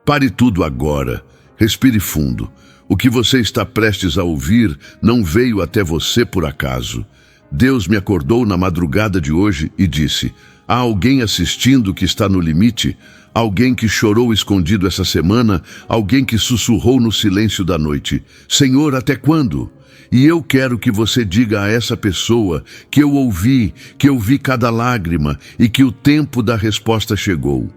Pare tudo agora. Respire fundo. O que você está prestes a ouvir não veio até você por acaso. Deus me acordou na madrugada de hoje e disse: há alguém assistindo que está no limite? Alguém que chorou escondido essa semana? Alguém que sussurrou no silêncio da noite: Senhor, até quando? E eu quero que você diga a essa pessoa que eu ouvi cada lágrima e que o tempo da resposta chegou.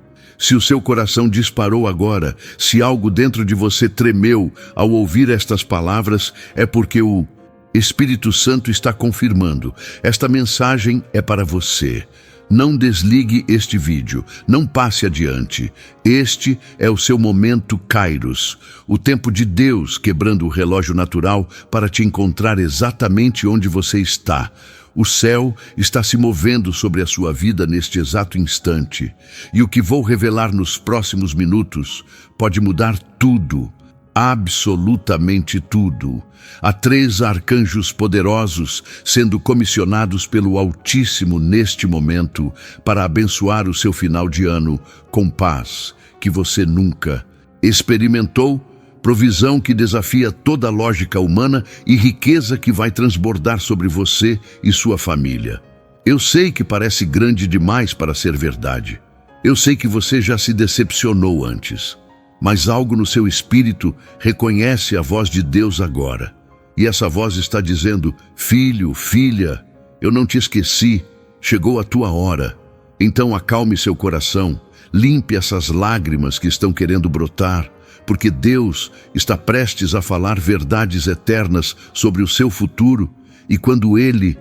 Se o seu coração disparou agora, se algo dentro de você tremeu ao ouvir estas palavras, é porque o Espírito Santo está confirmando. Esta mensagem é para você. Não desligue este vídeo, não passe adiante. Este é o seu momento Kairos, o tempo de Deus quebrando o relógio natural para te encontrar exatamente onde você está. O céu está se movendo sobre a sua vida neste exato instante. E o que vou revelar nos próximos minutos pode mudar tudo, absolutamente tudo. Há 3 arcanjos poderosos sendo comissionados pelo Altíssimo neste momento para abençoar o seu final de ano com paz que você nunca experimentou, provisão que desafia toda a lógica humana e riqueza que vai transbordar sobre você e sua família. Eu sei que parece grande demais para ser verdade. Eu sei que você já se decepcionou antes. Mas algo no seu espírito reconhece a voz de Deus agora. E essa voz está dizendo: filho, filha, eu não te esqueci, chegou a tua hora. Então acalme seu coração, limpe essas lágrimas que estão querendo brotar, porque Deus está prestes a falar verdades eternas sobre o seu futuro. E quando Ele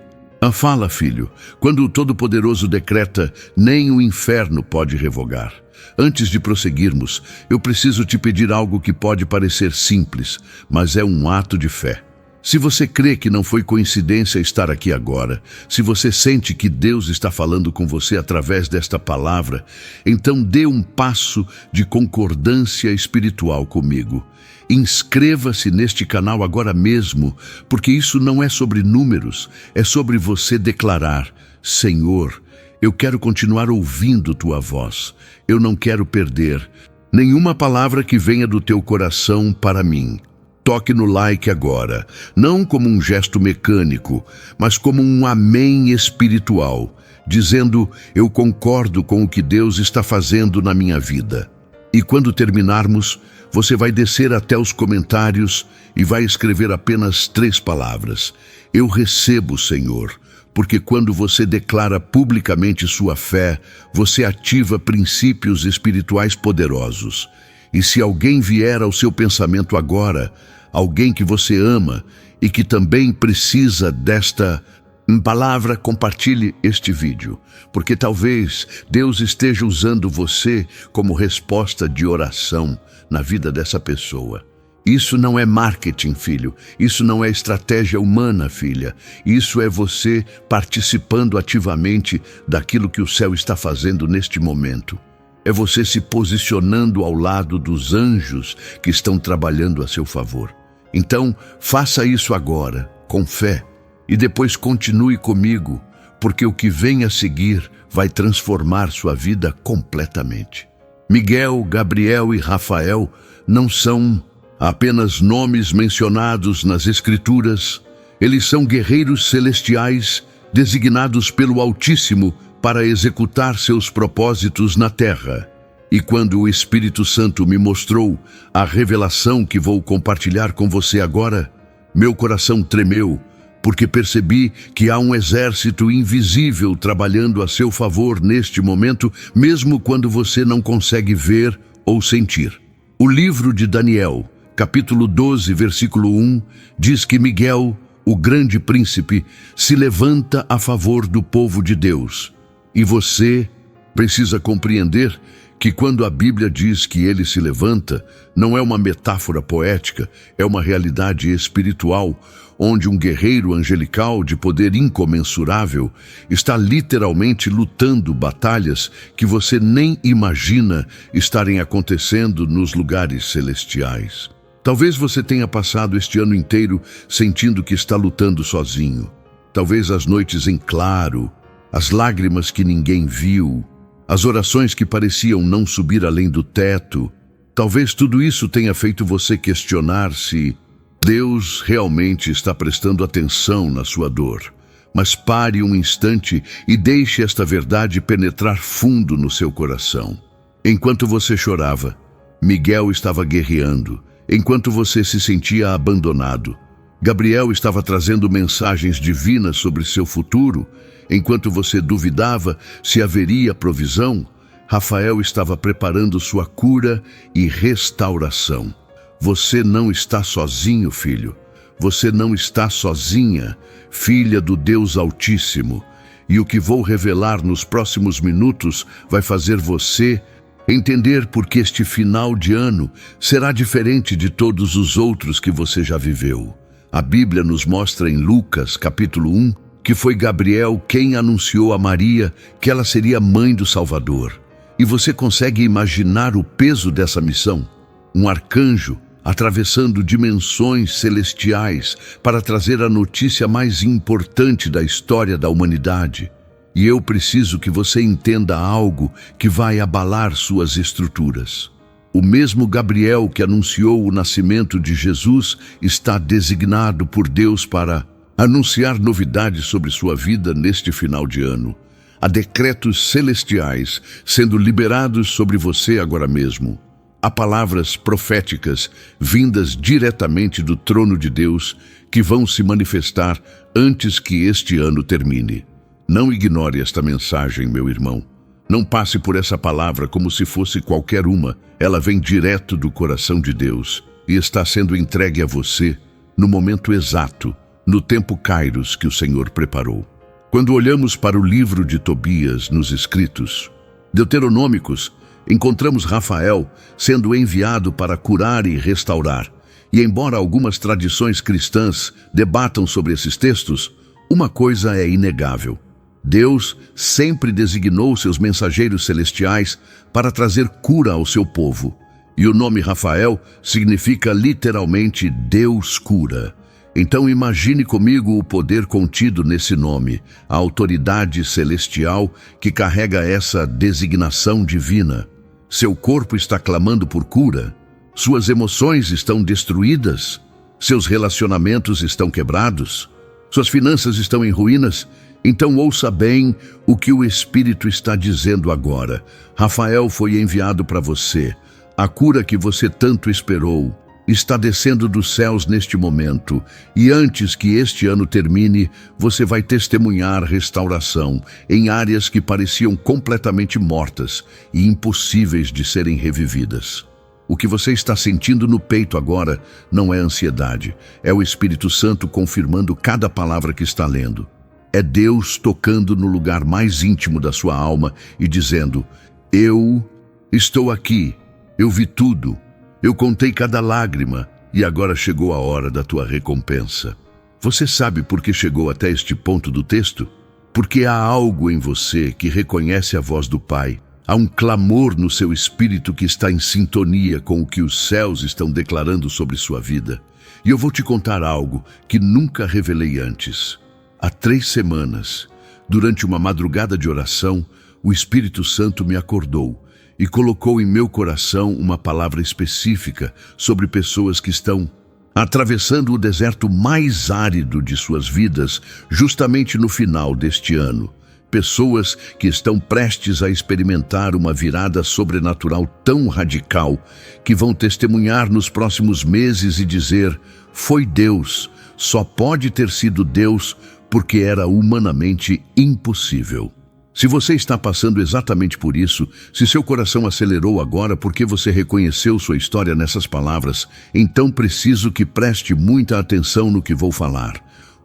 fala, filho, quando o Todo-Poderoso decreta, nem o inferno pode revogar. Antes de prosseguirmos, eu preciso te pedir algo que pode parecer simples, mas é um ato de fé. Se você crê que não foi coincidência estar aqui agora, se você sente que Deus está falando com você através desta palavra, então dê um passo de concordância espiritual comigo. Inscreva-se neste canal agora mesmo, porque isso não é sobre números, é sobre você declarar: Senhor, eu quero continuar ouvindo tua voz. Eu não quero perder nenhuma palavra que venha do teu coração para mim. Toque no like agora, não como um gesto mecânico, mas como um amém espiritual, dizendo: eu concordo com o que Deus está fazendo na minha vida. E quando terminarmos, você vai descer até os comentários e vai escrever apenas 3 palavras: eu recebo, Senhor. Porque quando você declara publicamente sua fé, você ativa princípios espirituais poderosos. E se alguém vier ao seu pensamento agora, alguém que você ama e que também precisa desta palavra, compartilhe este vídeo, porque talvez Deus esteja usando você como resposta de oração na vida dessa pessoa. Isso não é marketing, filho. Isso não é estratégia humana, filha. Isso é você participando ativamente daquilo que o céu está fazendo neste momento. É você se posicionando ao lado dos anjos que estão trabalhando a seu favor. Então, faça isso agora, com fé, e depois continue comigo, porque o que vem a seguir vai transformar sua vida completamente. Miguel, Gabriel e Rafael não são apenas nomes mencionados nas Escrituras. Eles são guerreiros celestiais designados pelo Altíssimo para executar seus propósitos na terra. E quando o Espírito Santo me mostrou a revelação que vou compartilhar com você agora, meu coração tremeu, porque percebi que há um exército invisível trabalhando a seu favor neste momento, mesmo quando você não consegue ver ou sentir. O livro de Daniel, capítulo 12, versículo 1, diz que Miguel, o grande príncipe, se levanta a favor do povo de Deus. E você precisa compreender que quando a Bíblia diz que ele se levanta, não é uma metáfora poética, é uma realidade espiritual, onde um guerreiro angelical de poder incomensurável está literalmente lutando batalhas que você nem imagina estarem acontecendo nos lugares celestiais. Talvez você tenha passado este ano inteiro sentindo que está lutando sozinho. Talvez as noites em claro, as lágrimas que ninguém viu, as orações que pareciam não subir além do teto. Talvez tudo isso tenha feito você questionar se Deus realmente está prestando atenção na sua dor. Mas pare um instante e deixe esta verdade penetrar fundo no seu coração. Enquanto você chorava, Miguel estava guerreando. Enquanto você se sentia abandonado, Gabriel estava trazendo mensagens divinas sobre seu futuro. Enquanto você duvidava se haveria provisão, Rafael estava preparando sua cura e restauração. Você não está sozinho, filho. Você não está sozinha, filha do Deus Altíssimo. E o que vou revelar nos próximos minutos vai fazer você entender por que este final de ano será diferente de todos os outros que você já viveu. A Bíblia nos mostra em Lucas, capítulo 1, que foi Gabriel quem anunciou a Maria que ela seria mãe do Salvador. E você consegue imaginar o peso dessa missão? Um arcanjo atravessando dimensões celestiais para trazer a notícia mais importante da história da humanidade. E eu preciso que você entenda algo que vai abalar suas estruturas. O mesmo Gabriel que anunciou o nascimento de Jesus está designado por Deus para anunciar novidades sobre sua vida neste final de ano. Há decretos celestiais sendo liberados sobre você agora mesmo. Há palavras proféticas vindas diretamente do trono de Deus que vão se manifestar antes que este ano termine. Não ignore esta mensagem, meu irmão. Não passe por essa palavra como se fosse qualquer uma. Ela vem direto do coração de Deus e está sendo entregue a você no momento exato, no tempo Kairos que o Senhor preparou. Quando olhamos para o livro de Tobias nos escritos deuteronômicos, encontramos Rafael sendo enviado para curar e restaurar. E embora algumas tradições cristãs debatam sobre esses textos, uma coisa é inegável. Deus sempre designou seus mensageiros celestiais para trazer cura ao seu povo. E o nome Rafael significa literalmente Deus cura. Então imagine comigo o poder contido nesse nome, a autoridade celestial que carrega essa designação divina. Seu corpo está clamando por cura, suas emoções estão destruídas, seus relacionamentos estão quebrados, suas finanças estão em ruínas. Então ouça bem o que o Espírito está dizendo agora. Rafael foi enviado para você. A cura que você tanto esperou está descendo dos céus neste momento. E antes que este ano termine, você vai testemunhar restauração em áreas que pareciam completamente mortas e impossíveis de serem revividas. O que você está sentindo no peito agora não é ansiedade. É o Espírito Santo confirmando cada palavra que está lendo. É Deus tocando no lugar mais íntimo da sua alma e dizendo: eu estou aqui, eu vi tudo, eu contei cada lágrima e agora chegou a hora da tua recompensa. Você sabe por que chegou até este ponto do texto? Porque há algo em você que reconhece a voz do Pai. Há um clamor no seu espírito que está em sintonia com o que os céus estão declarando sobre sua vida. E eu vou te contar algo que nunca revelei antes. Há 3 semanas, durante uma madrugada de oração, o Espírito Santo me acordou e colocou em meu coração uma palavra específica sobre pessoas que estão atravessando o deserto mais árido de suas vidas, justamente no final deste ano. Pessoas que estão prestes a experimentar uma virada sobrenatural tão radical que vão testemunhar nos próximos meses e dizer: foi Deus, só pode ter sido Deus, porque era humanamente impossível. Se você está passando exatamente por isso, se seu coração acelerou agora porque você reconheceu sua história nessas palavras, então preciso que preste muita atenção no que vou falar.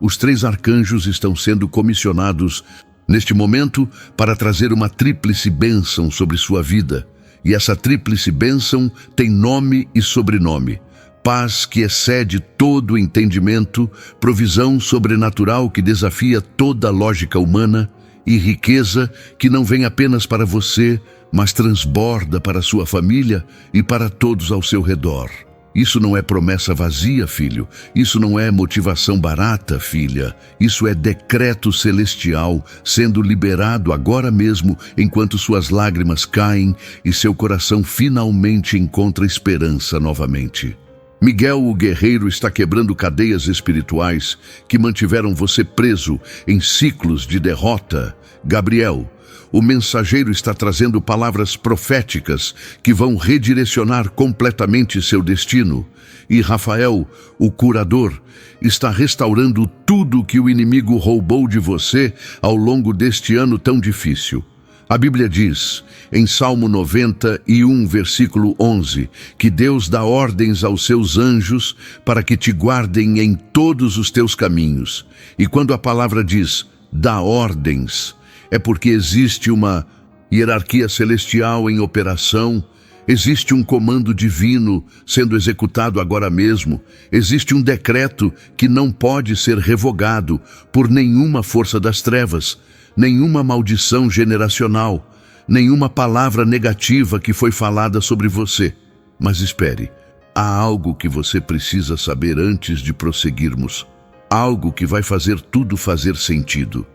Os 3 arcanjos estão sendo comissionados neste momento para trazer uma tríplice bênção sobre sua vida. E essa tríplice bênção tem nome e sobrenome. Paz que excede todo entendimento, provisão sobrenatural que desafia toda a lógica humana e riqueza que não vem apenas para você, mas transborda para sua família e para todos ao seu redor. Isso não é promessa vazia, filho. Isso não é motivação barata, filha. Isso é decreto celestial sendo liberado agora mesmo, enquanto suas lágrimas caem e seu coração finalmente encontra esperança novamente. Miguel, o guerreiro, está quebrando cadeias espirituais que mantiveram você preso em ciclos de derrota. Gabriel, o mensageiro, está trazendo palavras proféticas que vão redirecionar completamente seu destino. E Rafael, o curador, está restaurando tudo que o inimigo roubou de você ao longo deste ano tão difícil. A Bíblia diz, em Salmo 91, versículo 11, que Deus dá ordens aos seus anjos para que te guardem em todos os teus caminhos. E quando a palavra diz, dá ordens, é porque existe uma hierarquia celestial em operação, existe um comando divino sendo executado agora mesmo, existe um decreto que não pode ser revogado por nenhuma força das trevas, nenhuma maldição generacional, nenhuma palavra negativa que foi falada sobre você. Mas espere, há algo que você precisa saber antes de prosseguirmos, algo que vai fazer tudo fazer sentido.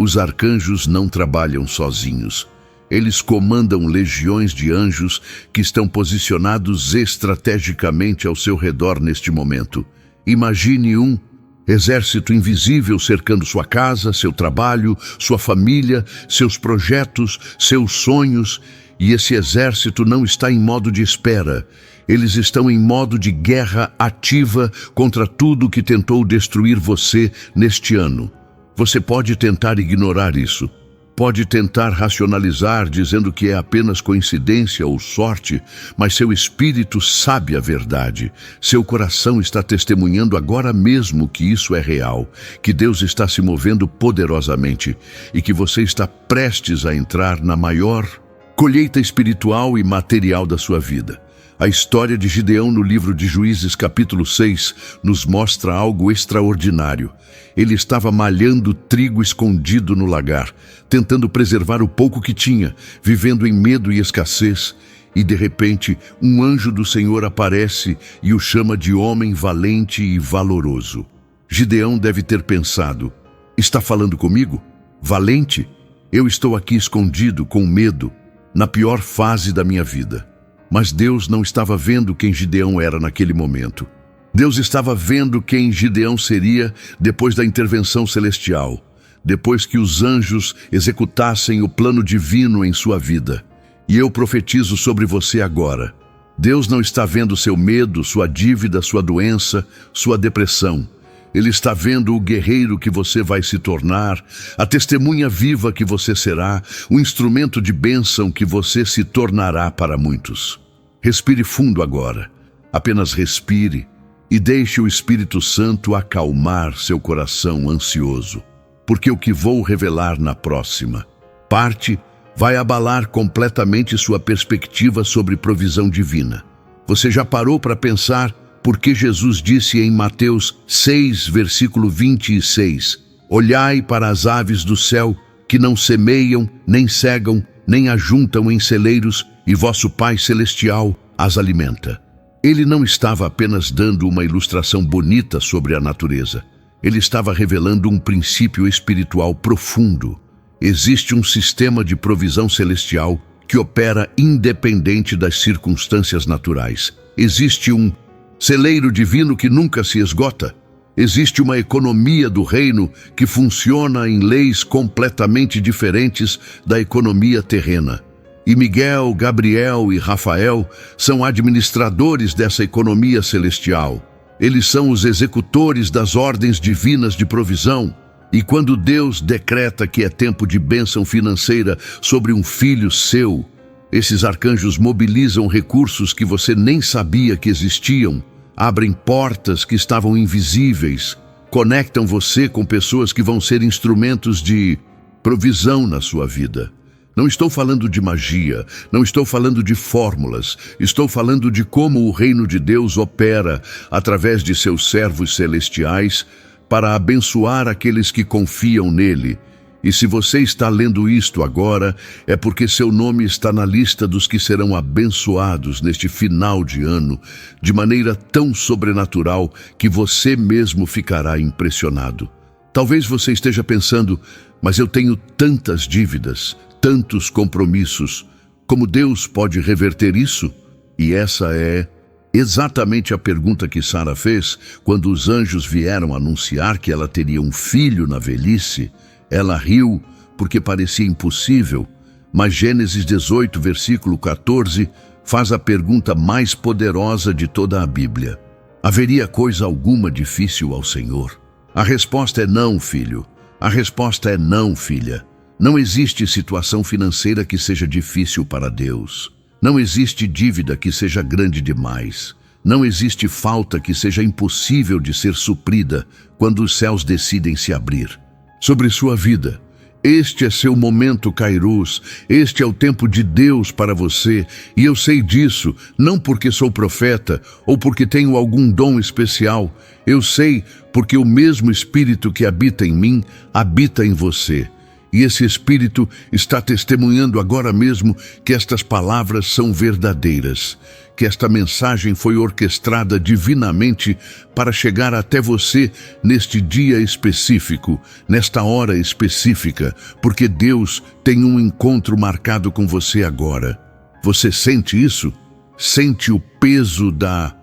Os arcanjos não trabalham sozinhos. Eles comandam legiões de anjos que estão posicionados estrategicamente ao seu redor neste momento. Imagine um exército invisível cercando sua casa, seu trabalho, sua família, seus projetos, seus sonhos. E esse exército não está em modo de espera. Eles estão em modo de guerra ativa contra tudo que tentou destruir você neste ano. Você pode tentar ignorar isso. Pode tentar racionalizar dizendo que é apenas coincidência ou sorte, mas seu espírito sabe a verdade. Seu coração está testemunhando agora mesmo que isso é real, que Deus está se movendo poderosamente e que você está prestes a entrar na maior colheita espiritual e material da sua vida. A história de Gideão no livro de Juízes, capítulo 6, nos mostra algo extraordinário. Ele estava malhando trigo escondido no lagar, tentando preservar o pouco que tinha, vivendo em medo e escassez. E de repente, um anjo do Senhor aparece e o chama de homem valente e valoroso. Gideão deve ter pensado, está falando comigo? Valente? Eu estou aqui escondido, com medo, na pior fase da minha vida. Mas Deus não estava vendo quem Gideão era naquele momento. Deus estava vendo quem Gideão seria depois da intervenção celestial, depois que os anjos executassem o plano divino em sua vida. E eu profetizo sobre você agora. Deus não está vendo seu medo, sua dívida, sua doença, sua depressão. Ele está vendo o guerreiro que você vai se tornar, a testemunha viva que você será, o instrumento de bênção que você se tornará para muitos. Respire fundo agora. Apenas respire e deixe o Espírito Santo acalmar seu coração ansioso, porque o que vou revelar na próxima parte vai abalar completamente sua perspectiva sobre provisão divina. Você já parou para pensar porque Jesus disse em Mateus 6, versículo 26, olhai para as aves do céu, que não semeiam, nem cegam, nem ajuntam em celeiros, e vosso Pai Celestial as alimenta. Ele não estava apenas dando uma ilustração bonita sobre a natureza. Ele estava revelando um princípio espiritual profundo. Existe um sistema de provisão celestial que opera independente das circunstâncias naturais. Existe um celeiro divino que nunca se esgota. Existe uma economia do reino que funciona em leis completamente diferentes da economia terrena. E Miguel, Gabriel e Rafael são administradores dessa economia celestial. Eles são os executores das ordens divinas de provisão. E quando Deus decreta que é tempo de bênção financeira sobre um filho seu, esses arcanjos mobilizam recursos que você nem sabia que existiam, abrem portas que estavam invisíveis, conectam você com pessoas que vão ser instrumentos de provisão na sua vida. Não estou falando de magia, não estou falando de fórmulas, estou falando de como o reino de Deus opera através de seus servos celestiais para abençoar aqueles que confiam nele E se você está lendo isto agora, é porque seu nome está na lista dos que serão abençoados neste final de ano, de maneira tão sobrenatural que você mesmo ficará impressionado. Talvez você esteja pensando, mas eu tenho tantas dívidas, tantos compromissos. Como Deus pode reverter isso? E essa é exatamente a pergunta que Sara fez quando os anjos vieram anunciar que ela teria um filho na velhice. Ela riu porque parecia impossível, mas Gênesis 18, versículo 14, faz a pergunta mais poderosa de toda a Bíblia. Haveria coisa alguma difícil ao Senhor? A resposta é não, filho. A resposta é não, filha. Não existe situação financeira que seja difícil para Deus. Não existe dívida que seja grande demais. Não existe falta que seja impossível de ser suprida quando os céus decidem se abrir sobre sua vida. Este é seu momento, Kairos. Este é o tempo de Deus para você. E eu sei disso, não porque sou profeta ou porque tenho algum dom especial. Eu sei porque o mesmo Espírito que habita em mim, habita em você. E esse Espírito está testemunhando agora mesmo que estas palavras são verdadeiras, que esta mensagem foi orquestrada divinamente para chegar até você neste dia específico, nesta hora específica, porque Deus tem um encontro marcado com você agora. Você sente isso? Sente o peso da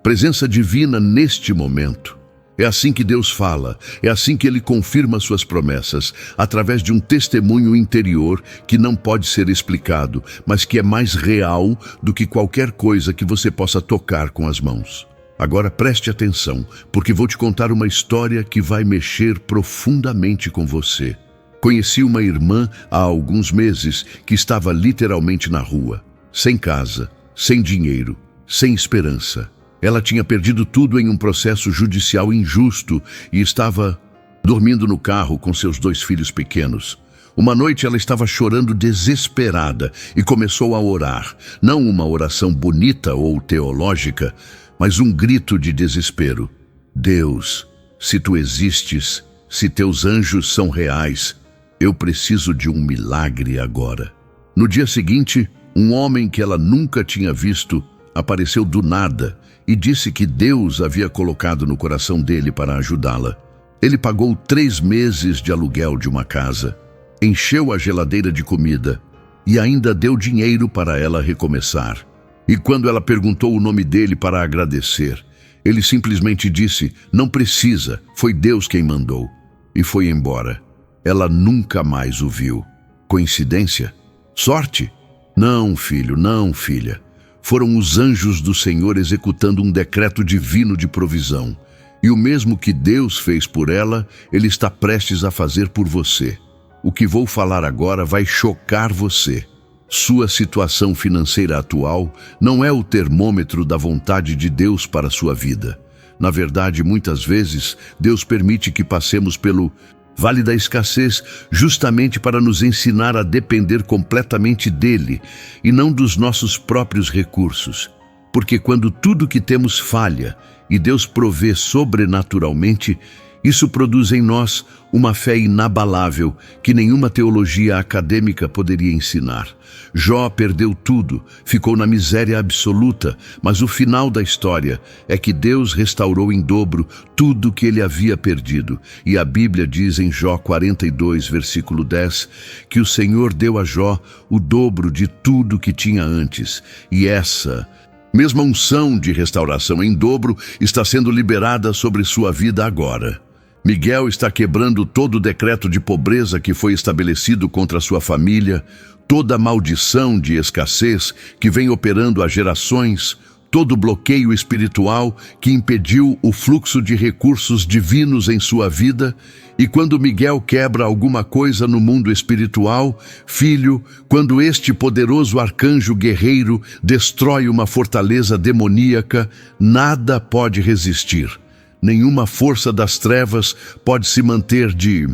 presença divina neste momento? É assim que Deus fala, é assim que Ele confirma suas promessas, através de um testemunho interior que não pode ser explicado, mas que é mais real do que qualquer coisa que você possa tocar com as mãos. Agora preste atenção, porque vou te contar uma história que vai mexer profundamente com você. Conheci uma irmã há alguns meses que estava literalmente na rua, sem casa, sem dinheiro, sem esperança. Ela tinha perdido tudo em um processo judicial injusto e estava dormindo no carro com seus 2 filhos pequenos. Uma noite ela estava chorando desesperada e começou a orar. Não uma oração bonita ou teológica, mas um grito de desespero. Deus, se tu existes, se teus anjos são reais, eu preciso de um milagre agora. No dia seguinte, um homem que ela nunca tinha visto apareceu do nada e disse que Deus havia colocado no coração dele para ajudá-la. Ele pagou 3 meses de aluguel de uma casa, encheu a geladeira de comida e ainda deu dinheiro para ela recomeçar. E quando ela perguntou o nome dele para agradecer, ele simplesmente disse, não precisa, foi Deus quem mandou. E foi embora. Ela nunca mais o viu. Coincidência? Sorte? Não, filho, não, filha. Foram os anjos do Senhor executando um decreto divino de provisão. E o mesmo que Deus fez por ela, Ele está prestes a fazer por você. O que vou falar agora vai chocar você. Sua situação financeira atual não é o termômetro da vontade de Deus para a sua vida. Na verdade, muitas vezes, Deus permite que passemos pelo vale da escassez justamente para nos ensinar a depender completamente dele e não dos nossos próprios recursos. Porque quando tudo que temos falha e Deus provê sobrenaturalmente, isso produz em nós uma fé inabalável que nenhuma teologia acadêmica poderia ensinar. Jó perdeu tudo, ficou na miséria absoluta, mas o final da história é que Deus restaurou em dobro tudo que ele havia perdido. E a Bíblia diz em Jó 42, versículo 10, que o Senhor deu a Jó o dobro de tudo que tinha antes. E essa mesma unção de restauração em dobro está sendo liberada sobre sua vida agora. Miguel está quebrando todo o decreto de pobreza que foi estabelecido contra sua família, toda a maldição de escassez que vem operando há gerações, todo o bloqueio espiritual que impediu o fluxo de recursos divinos em sua vida. E quando Miguel quebra alguma coisa no mundo espiritual, filho, quando este poderoso arcanjo guerreiro destrói uma fortaleza demoníaca, nada pode resistir. Nenhuma força das trevas pode se manter de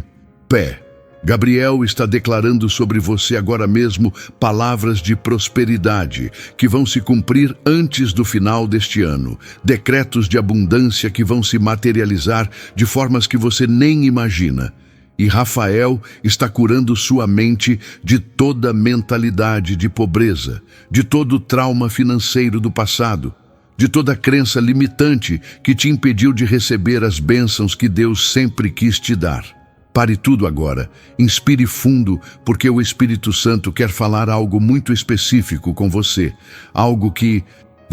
pé. Gabriel está declarando sobre você agora mesmo palavras de prosperidade que vão se cumprir antes do final deste ano. Decretos de abundância que vão se materializar de formas que você nem imagina. E Rafael está curando sua mente de toda mentalidade de pobreza, de todo trauma financeiro do passado, de toda crença limitante que te impediu de receber as bênçãos que Deus sempre quis te dar. Pare tudo agora, inspire fundo, porque o Espírito Santo quer falar algo muito específico com você, algo que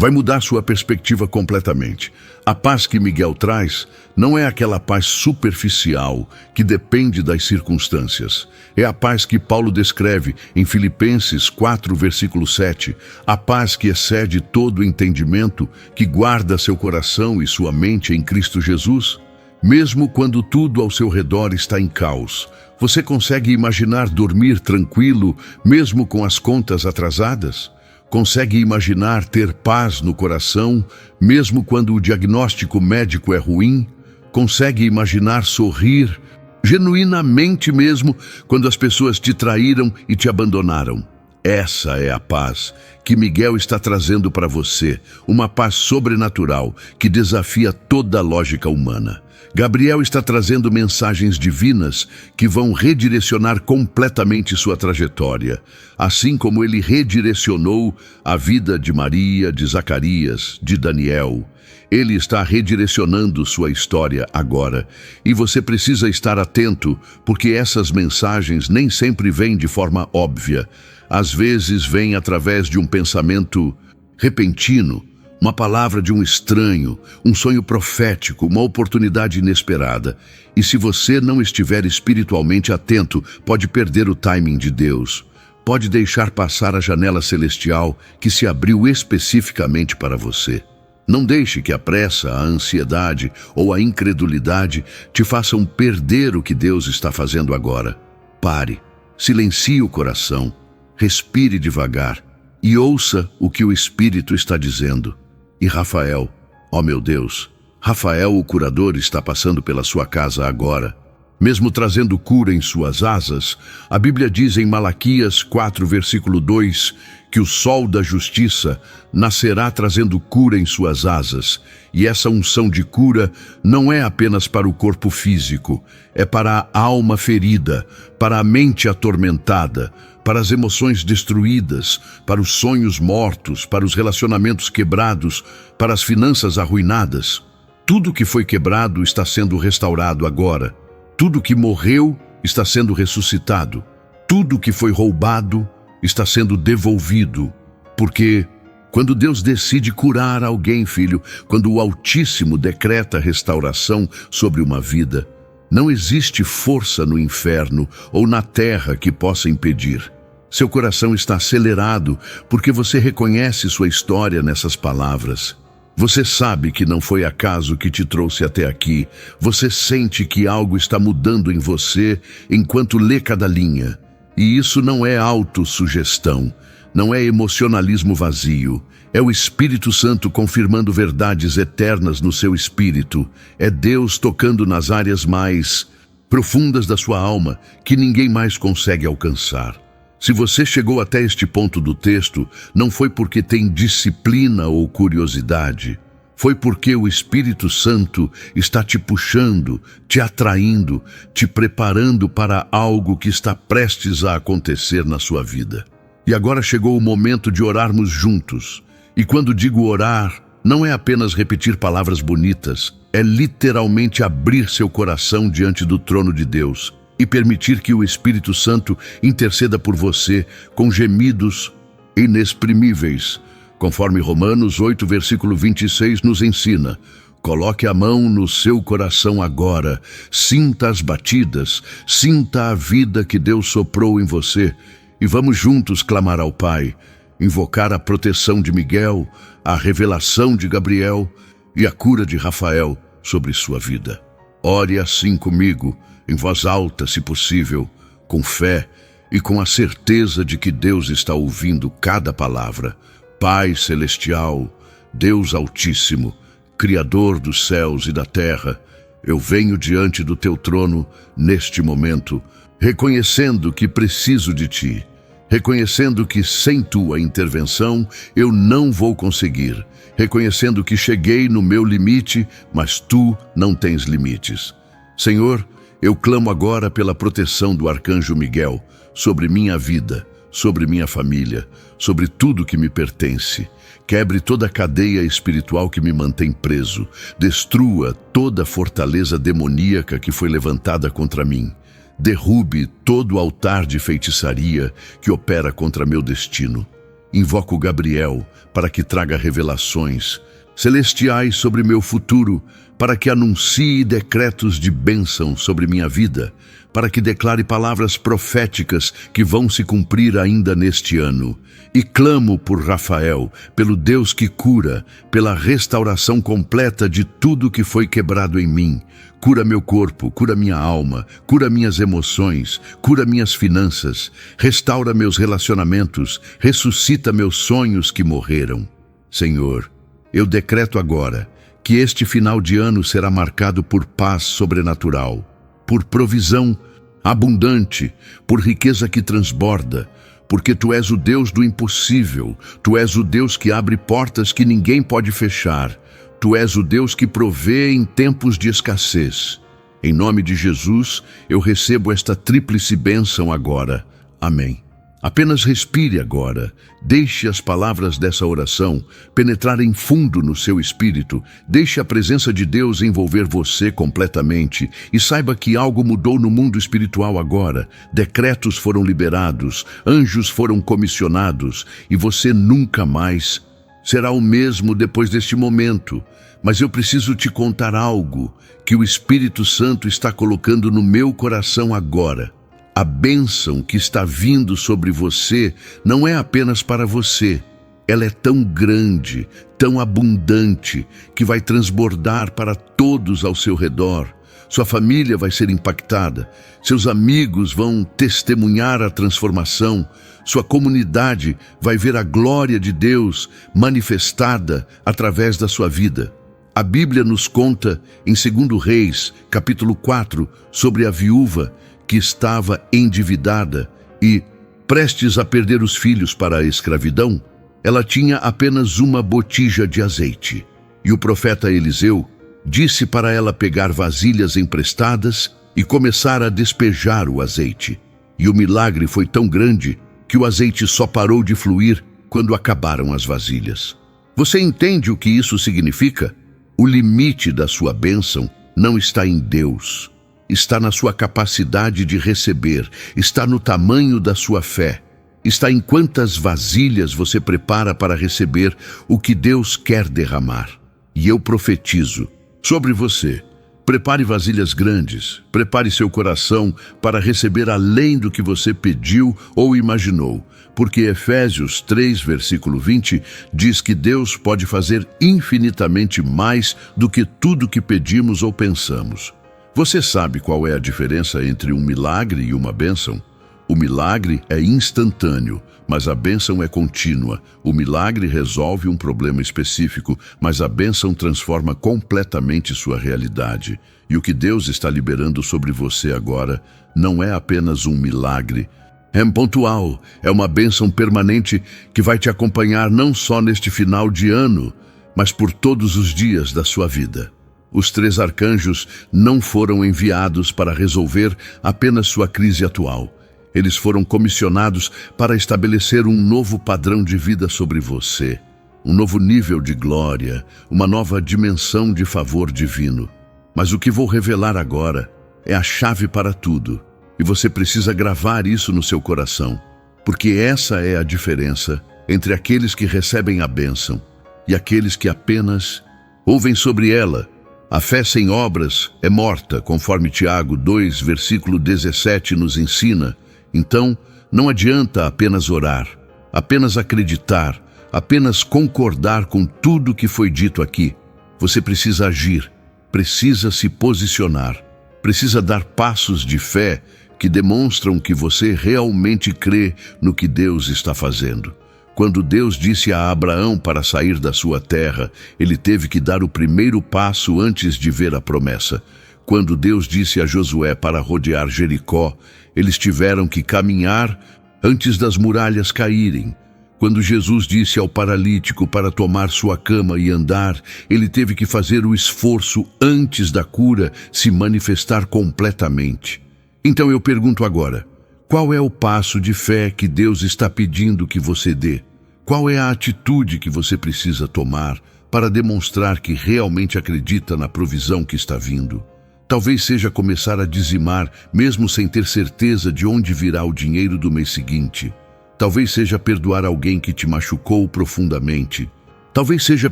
vai mudar sua perspectiva completamente. A paz que Miguel traz não é aquela paz superficial que depende das circunstâncias. É a paz que Paulo descreve em Filipenses 4, versículo 7. A paz que excede todo entendimento, que guarda seu coração e sua mente em Cristo Jesus. Mesmo quando tudo ao seu redor está em caos, você consegue imaginar dormir tranquilo, mesmo com as contas atrasadas? Consegue imaginar ter paz no coração, mesmo quando o diagnóstico médico é ruim? Consegue imaginar sorrir, genuinamente mesmo, quando as pessoas te traíram e te abandonaram? Essa é a paz que Miguel está trazendo para você, uma paz sobrenatural que desafia toda a lógica humana. Gabriel está trazendo mensagens divinas que vão redirecionar completamente sua trajetória, assim como ele redirecionou a vida de Maria, de Zacarias, de Daniel. Ele está redirecionando sua história agora, e você precisa estar atento, porque essas mensagens nem sempre vêm de forma óbvia. Às vezes vêm através de um pensamento repentino, uma palavra de um estranho, um sonho profético, uma oportunidade inesperada. E se você não estiver espiritualmente atento, pode perder o timing de Deus. Pode deixar passar a janela celestial que se abriu especificamente para você. Não deixe que a pressa, a ansiedade ou a incredulidade te façam perder o que Deus está fazendo agora. Pare, silencie o coração, respire devagar e ouça o que o Espírito está dizendo. E Rafael, ó meu Deus, Rafael, o curador, está passando pela sua casa agora. Mesmo trazendo cura em suas asas, a Bíblia diz em Malaquias 4, versículo 2, que o sol da justiça nascerá trazendo cura em suas asas. E essa unção de cura não é apenas para o corpo físico, é para a alma ferida, para a mente atormentada, para as emoções destruídas, para os sonhos mortos, para os relacionamentos quebrados, para as finanças arruinadas. Tudo que foi quebrado está sendo restaurado agora. Tudo que morreu está sendo ressuscitado. Tudo que foi roubado está sendo devolvido. Porque quando Deus decide curar alguém, filho, quando o Altíssimo decreta restauração sobre uma vida, não existe força no inferno ou na terra que possa impedir. Seu coração está acelerado porque você reconhece sua história nessas palavras. Você sabe que não foi acaso que te trouxe até aqui. Você sente que algo está mudando em você enquanto lê cada linha. E isso não é autossugestão, não é emocionalismo vazio. É o Espírito Santo confirmando verdades eternas no seu espírito. É Deus tocando nas áreas mais profundas da sua alma que ninguém mais consegue alcançar. Se você chegou até este ponto do texto, não foi porque tem disciplina ou curiosidade. Foi porque o Espírito Santo está te puxando, te atraindo, te preparando para algo que está prestes a acontecer na sua vida. E agora chegou o momento de orarmos juntos. E quando digo orar, não é apenas repetir palavras bonitas, é literalmente abrir seu coração diante do trono de Deus e permitir que o Espírito Santo interceda por você com gemidos inexprimíveis. Conforme Romanos 8, versículo 26 nos ensina, coloque a mão no seu coração agora, sinta as batidas, sinta a vida que Deus soprou em você e vamos juntos clamar ao Pai, invocar a proteção de Miguel, a revelação de Gabriel e a cura de Rafael sobre sua vida. Ore assim comigo, em voz alta, se possível, com fé e com a certeza de que Deus está ouvindo cada palavra. Pai Celestial, Deus Altíssimo, Criador dos céus e da terra, eu venho diante do teu trono neste momento, reconhecendo que preciso de ti, reconhecendo que sem tua intervenção eu não vou conseguir, reconhecendo que cheguei no meu limite, mas tu não tens limites. Senhor, Eu clamo agora pela proteção do arcanjo Miguel sobre minha vida, sobre minha família, sobre tudo que me pertence. Quebre toda a cadeia espiritual que me mantém preso. Destrua toda a fortaleza demoníaca que foi levantada contra mim. Derrube todo o altar de feitiçaria que opera contra meu destino. Invoco Gabriel para que traga revelações celestiais sobre meu futuro, para que anuncie decretos de bênção sobre minha vida, para que declare palavras proféticas que vão se cumprir ainda neste ano. E clamo por Rafael, pelo Deus que cura, pela restauração completa de tudo que foi quebrado em mim. Cura meu corpo, cura minha alma, cura minhas emoções, cura minhas finanças, restaura meus relacionamentos, ressuscita meus sonhos que morreram. Senhor, eu decreto agora que este final de ano será marcado por paz sobrenatural, por provisão abundante, por riqueza que transborda, porque Tu és o Deus do impossível, Tu és o Deus que abre portas que ninguém pode fechar, Tu és o Deus que provê em tempos de escassez. Em nome de Jesus, eu recebo esta tríplice bênção agora. Amém. Apenas respire agora, deixe as palavras dessa oração penetrarem fundo no seu espírito, deixe a presença de Deus envolver você completamente e saiba que algo mudou no mundo espiritual agora. Decretos foram liberados, anjos foram comissionados e você nunca mais será o mesmo depois deste momento. Mas eu preciso te contar algo que o Espírito Santo está colocando no meu coração agora. A bênção que está vindo sobre você não é apenas para você. Ela é tão grande, tão abundante, que vai transbordar para todos ao seu redor. Sua família vai ser impactada, seus amigos vão testemunhar a transformação, sua comunidade vai ver a glória de Deus manifestada através da sua vida. A Bíblia nos conta, em 2 Reis, capítulo 4, sobre a viúva que estava endividada e, prestes a perder os filhos para a escravidão, ela tinha apenas uma botija de azeite. E o profeta Eliseu disse para ela pegar vasilhas emprestadas e começar a despejar o azeite. E o milagre foi tão grande que o azeite só parou de fluir quando acabaram as vasilhas. Você entende o que isso significa? O limite da sua bênção não está em Deus. Está na sua capacidade de receber, está no tamanho da sua fé, está em quantas vasilhas você prepara para receber o que Deus quer derramar. E eu profetizo sobre você. Prepare vasilhas grandes, prepare seu coração para receber além do que você pediu ou imaginou, porque Efésios 3, versículo 20, diz que Deus pode fazer infinitamente mais do que tudo que pedimos ou pensamos. Você sabe qual é a diferença entre um milagre e uma bênção? O milagre é instantâneo, mas a bênção é contínua. O milagre resolve um problema específico, mas a bênção transforma completamente sua realidade. E o que Deus está liberando sobre você agora não é apenas um milagre. É pontual, é uma bênção permanente que vai te acompanhar não só neste final de ano, mas por todos os dias da sua vida. Os 3 arcanjos não foram enviados para resolver apenas sua crise atual. Eles foram comissionados para estabelecer um novo padrão de vida sobre você, um novo nível de glória, uma nova dimensão de favor divino. Mas o que vou revelar agora é a chave para tudo, e você precisa gravar isso no seu coração, porque essa é a diferença entre aqueles que recebem a bênção e aqueles que apenas ouvem sobre ela. A fé sem obras é morta, conforme Tiago 2, versículo 17 nos ensina. Então, não adianta apenas orar, apenas acreditar, apenas concordar com tudo que foi dito aqui. Você precisa agir, precisa se posicionar, precisa dar passos de fé que demonstram que você realmente crê no que Deus está fazendo. Quando Deus disse a Abraão para sair da sua terra, ele teve que dar o primeiro passo antes de ver a promessa. Quando Deus disse a Josué para rodear Jericó, eles tiveram que caminhar antes das muralhas caírem. Quando Jesus disse ao paralítico para tomar sua cama e andar, ele teve que fazer o esforço antes da cura se manifestar completamente. Então eu pergunto agora, qual é o passo de fé que Deus está pedindo que você dê? Qual é a atitude que você precisa tomar para demonstrar que realmente acredita na provisão que está vindo? Talvez seja começar a dizimar, mesmo sem ter certeza de onde virá o dinheiro do mês seguinte. Talvez seja perdoar alguém que te machucou profundamente. Talvez seja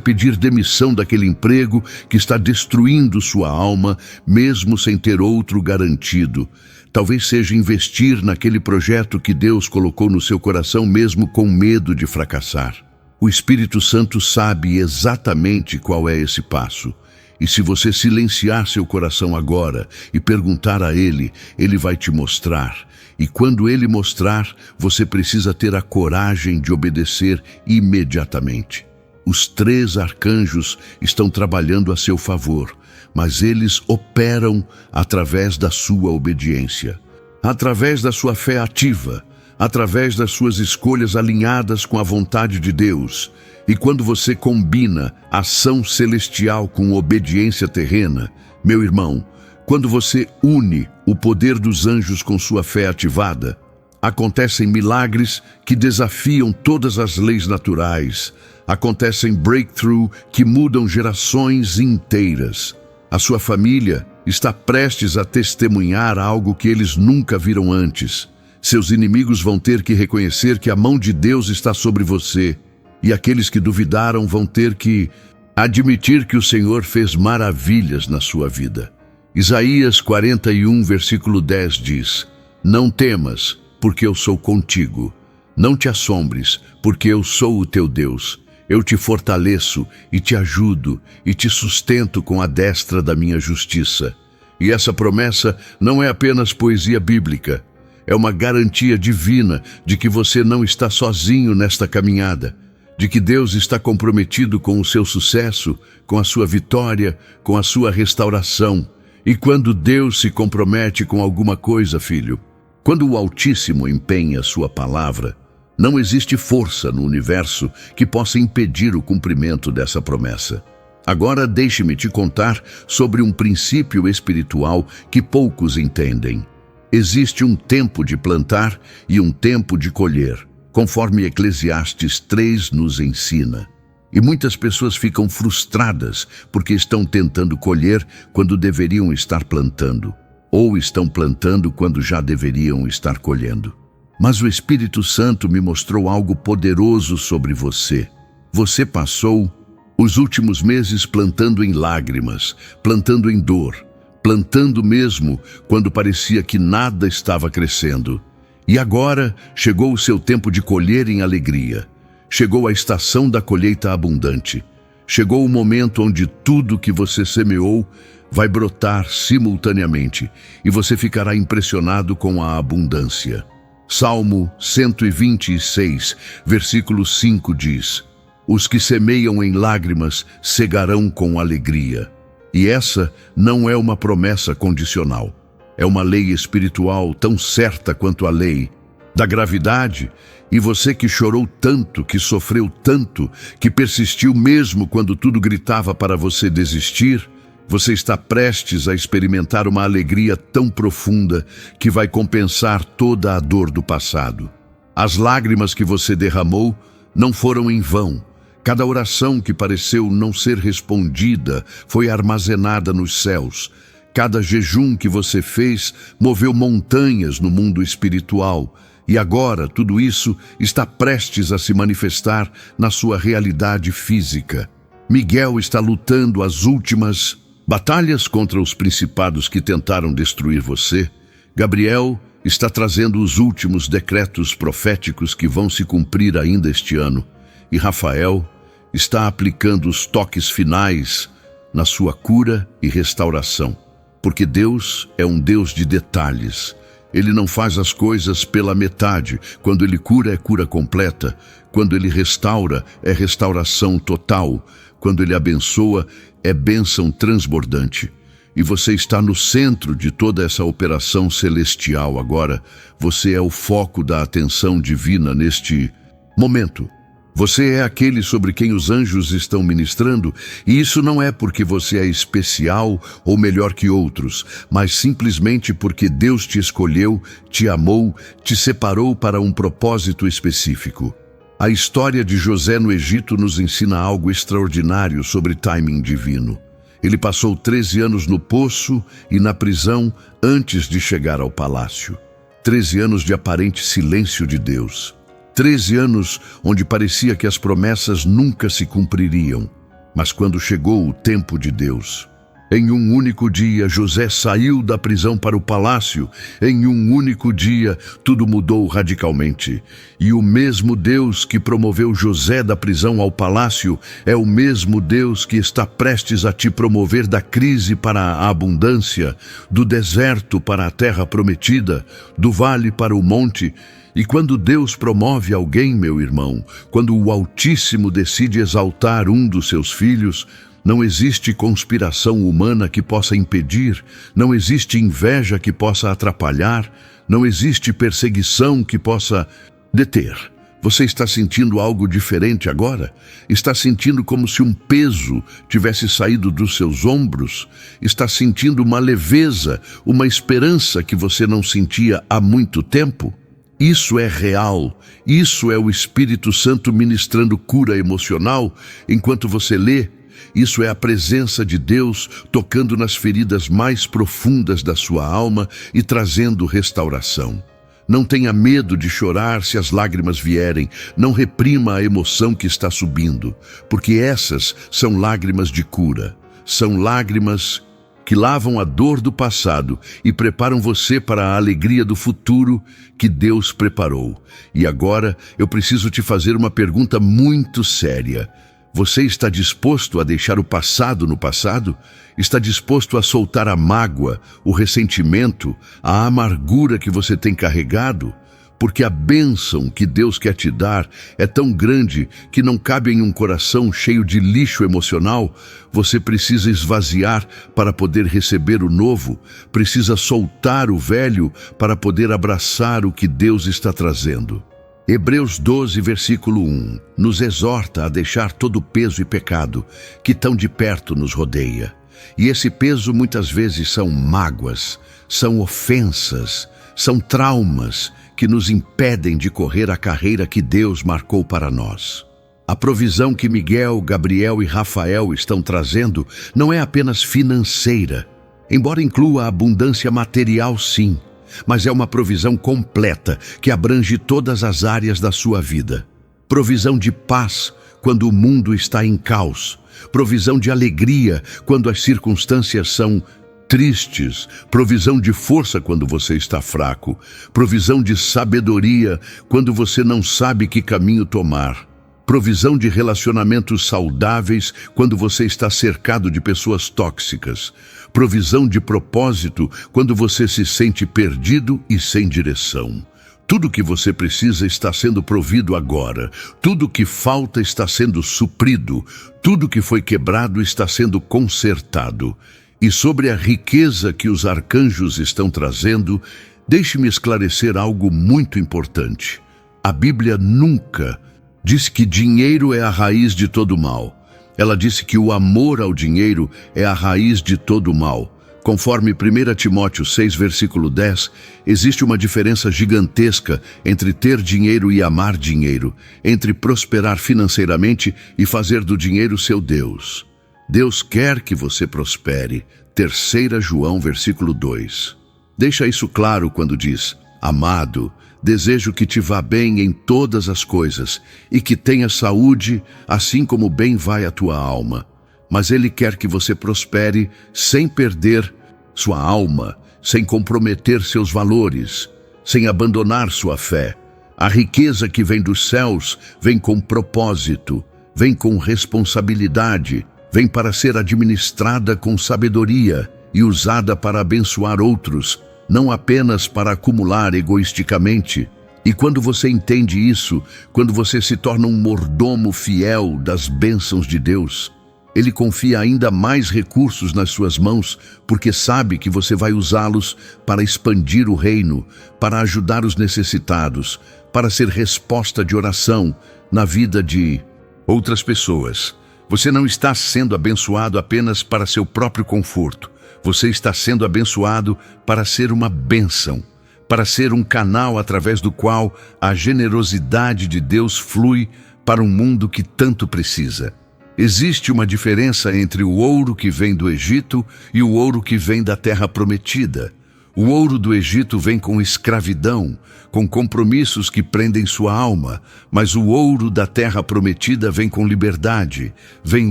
pedir demissão daquele emprego que está destruindo sua alma, mesmo sem ter outro garantido. Talvez seja investir naquele projeto que Deus colocou no seu coração, mesmo com medo de fracassar. O Espírito Santo sabe exatamente qual é esse passo. E se você silenciar seu coração agora e perguntar a Ele, Ele vai te mostrar. E quando Ele mostrar, você precisa ter a coragem de obedecer imediatamente. Os 3 arcanjos estão trabalhando a seu favor, mas eles operam através da sua obediência, através da sua fé ativa, através das suas escolhas alinhadas com a vontade de Deus. E quando você combina ação celestial com obediência terrena, meu irmão, quando você une o poder dos anjos com sua fé ativada, acontecem milagres que desafiam todas as leis naturais. Acontecem breakthrough que mudam gerações inteiras. A sua família está prestes a testemunhar algo que eles nunca viram antes. Seus inimigos vão ter que reconhecer que a mão de Deus está sobre você. E aqueles que duvidaram vão ter que admitir que o Senhor fez maravilhas na sua vida. Isaías 41, versículo 10 diz: Não temas, porque eu sou contigo. Não te assombres, porque eu sou o teu Deus. Eu te fortaleço e te ajudo e te sustento com a destra da minha justiça. E essa promessa não é apenas poesia bíblica. É uma garantia divina de que você não está sozinho nesta caminhada, de que Deus está comprometido com o seu sucesso, com a sua vitória, com a sua restauração. E quando Deus se compromete com alguma coisa, filho, quando o Altíssimo empenha sua palavra, não existe força no universo que possa impedir o cumprimento dessa promessa. Agora deixe-me te contar sobre um princípio espiritual que poucos entendem. Existe um tempo de plantar e um tempo de colher, conforme Eclesiastes 3 nos ensina. E muitas pessoas ficam frustradas porque estão tentando colher quando deveriam estar plantando, ou estão plantando quando já deveriam estar colhendo. Mas o Espírito Santo me mostrou algo poderoso sobre você. Você passou os últimos meses plantando em lágrimas, plantando em dor, plantando mesmo quando parecia que nada estava crescendo. E agora chegou o seu tempo de colher em alegria. Chegou a estação da colheita abundante. Chegou o momento onde tudo que você semeou vai brotar simultaneamente e você ficará impressionado com a abundância. Salmo 126, versículo 5 diz: Os que semeiam em lágrimas cegarão com alegria. E essa não é uma promessa condicional. É uma lei espiritual tão certa quanto a lei da gravidade. E você que chorou tanto, que sofreu tanto, que persistiu mesmo quando tudo gritava para você desistir, você está prestes a experimentar uma alegria tão profunda que vai compensar toda a dor do passado. As lágrimas que você derramou não foram em vão. Cada oração que pareceu não ser respondida foi armazenada nos céus. Cada jejum que você fez moveu montanhas no mundo espiritual. E agora tudo isso está prestes a se manifestar na sua realidade física. Miguel está lutando as últimas batalhas contra os principados que tentaram destruir você. Gabriel está trazendo os últimos decretos proféticos que vão se cumprir ainda este ano. E Rafael está aplicando os toques finais na sua cura e restauração. Porque Deus é um Deus de detalhes. Ele não faz as coisas pela metade. Quando Ele cura, é cura completa. Quando Ele restaura, é restauração total. Quando Ele abençoa, é bênção transbordante. E você está no centro de toda essa operação celestial agora. Você é o foco da atenção divina neste momento. Você é aquele sobre quem os anjos estão ministrando, e isso não é porque você é especial ou melhor que outros, mas simplesmente porque Deus te escolheu, te amou, te separou para um propósito específico. A história de José no Egito nos ensina algo extraordinário sobre timing divino. Ele passou 13 anos no poço e na prisão antes de chegar ao palácio. 13 anos de aparente silêncio de Deus. 13 anos onde parecia que as promessas nunca se cumpririam. Mas quando chegou o tempo de Deus, em um único dia, José saiu da prisão para o palácio. Em um único dia, tudo mudou radicalmente. E o mesmo Deus que promoveu José da prisão ao palácio é o mesmo Deus que está prestes a te promover da crise para a abundância, do deserto para a terra prometida, do vale para o monte. E quando Deus promove alguém, meu irmão, quando o Altíssimo decide exaltar um dos seus filhos, não existe conspiração humana que possa impedir, não existe inveja que possa atrapalhar, não existe perseguição que possa deter. Você está sentindo algo diferente agora? Está sentindo como se um peso tivesse saído dos seus ombros? Está sentindo uma leveza, uma esperança que você não sentia há muito tempo? Isso é real, isso é o Espírito Santo ministrando cura emocional enquanto você lê. Isso é a presença de Deus tocando nas feridas mais profundas da sua alma e trazendo restauração. Não tenha medo de chorar se as lágrimas vierem. Não reprima a emoção que está subindo, porque essas são lágrimas de cura. São lágrimas que lavam a dor do passado e preparam você para a alegria do futuro que Deus preparou. E agora eu preciso te fazer uma pergunta muito séria. Você está disposto a deixar o passado no passado? Está disposto a soltar a mágoa, o ressentimento, a amargura que você tem carregado? Porque a bênção que Deus quer te dar é tão grande que não cabe em um coração cheio de lixo emocional. Você precisa esvaziar para poder receber o novo, precisa soltar o velho para poder abraçar o que Deus está trazendo. Hebreus 12, versículo 1, nos exorta a deixar todo o peso e pecado que tão de perto nos rodeia. E esse peso muitas vezes são mágoas, são ofensas, são traumas que nos impedem de correr a carreira que Deus marcou para nós. A provisão que Miguel, Gabriel e Rafael estão trazendo não é apenas financeira, embora inclua a abundância material sim, mas é uma provisão completa que abrange todas as áreas da sua vida. Provisão de paz quando o mundo está em caos. Provisão de alegria quando as circunstâncias são tristes. Provisão de força quando você está fraco. Provisão de sabedoria quando você não sabe que caminho tomar. Provisão de relacionamentos saudáveis quando você está cercado de pessoas tóxicas. Provisão de propósito quando você se sente perdido e sem direção. Tudo que você precisa está sendo provido agora. Tudo que falta está sendo suprido. Tudo que foi quebrado está sendo consertado. E sobre a riqueza que os arcanjos estão trazendo, deixe-me esclarecer algo muito importante. A Bíblia nunca diz que dinheiro é a raiz de todo mal. Ela disse que o amor ao dinheiro é a raiz de todo mal. Conforme 1 Timóteo 6, versículo 10, existe uma diferença gigantesca entre ter dinheiro e amar dinheiro, entre prosperar financeiramente e fazer do dinheiro seu Deus. Deus quer que você prospere. 3 João, versículo 2. Deixa isso claro quando diz: amado, desejo que te vá bem em todas as coisas e que tenha saúde, assim como bem vai a tua alma. Mas Ele quer que você prospere sem perder sua alma, sem comprometer seus valores, sem abandonar sua fé. A riqueza que vem dos céus vem com propósito, vem com responsabilidade, vem para ser administrada com sabedoria e usada para abençoar outros, não apenas para acumular egoisticamente. E quando você entende isso, quando você se torna um mordomo fiel das bênçãos de Deus, Ele confia ainda mais recursos nas suas mãos, porque sabe que você vai usá-los para expandir o reino, para ajudar os necessitados, para ser resposta de oração na vida de outras pessoas. Você não está sendo abençoado apenas para seu próprio conforto. Você está sendo abençoado para ser uma bênção, para ser um canal através do qual a generosidade de Deus flui para um mundo que tanto precisa. Existe uma diferença entre o ouro que vem do Egito e o ouro que vem da terra prometida. O ouro do Egito vem com escravidão, com compromissos que prendem sua alma, mas o ouro da terra prometida vem com liberdade, vem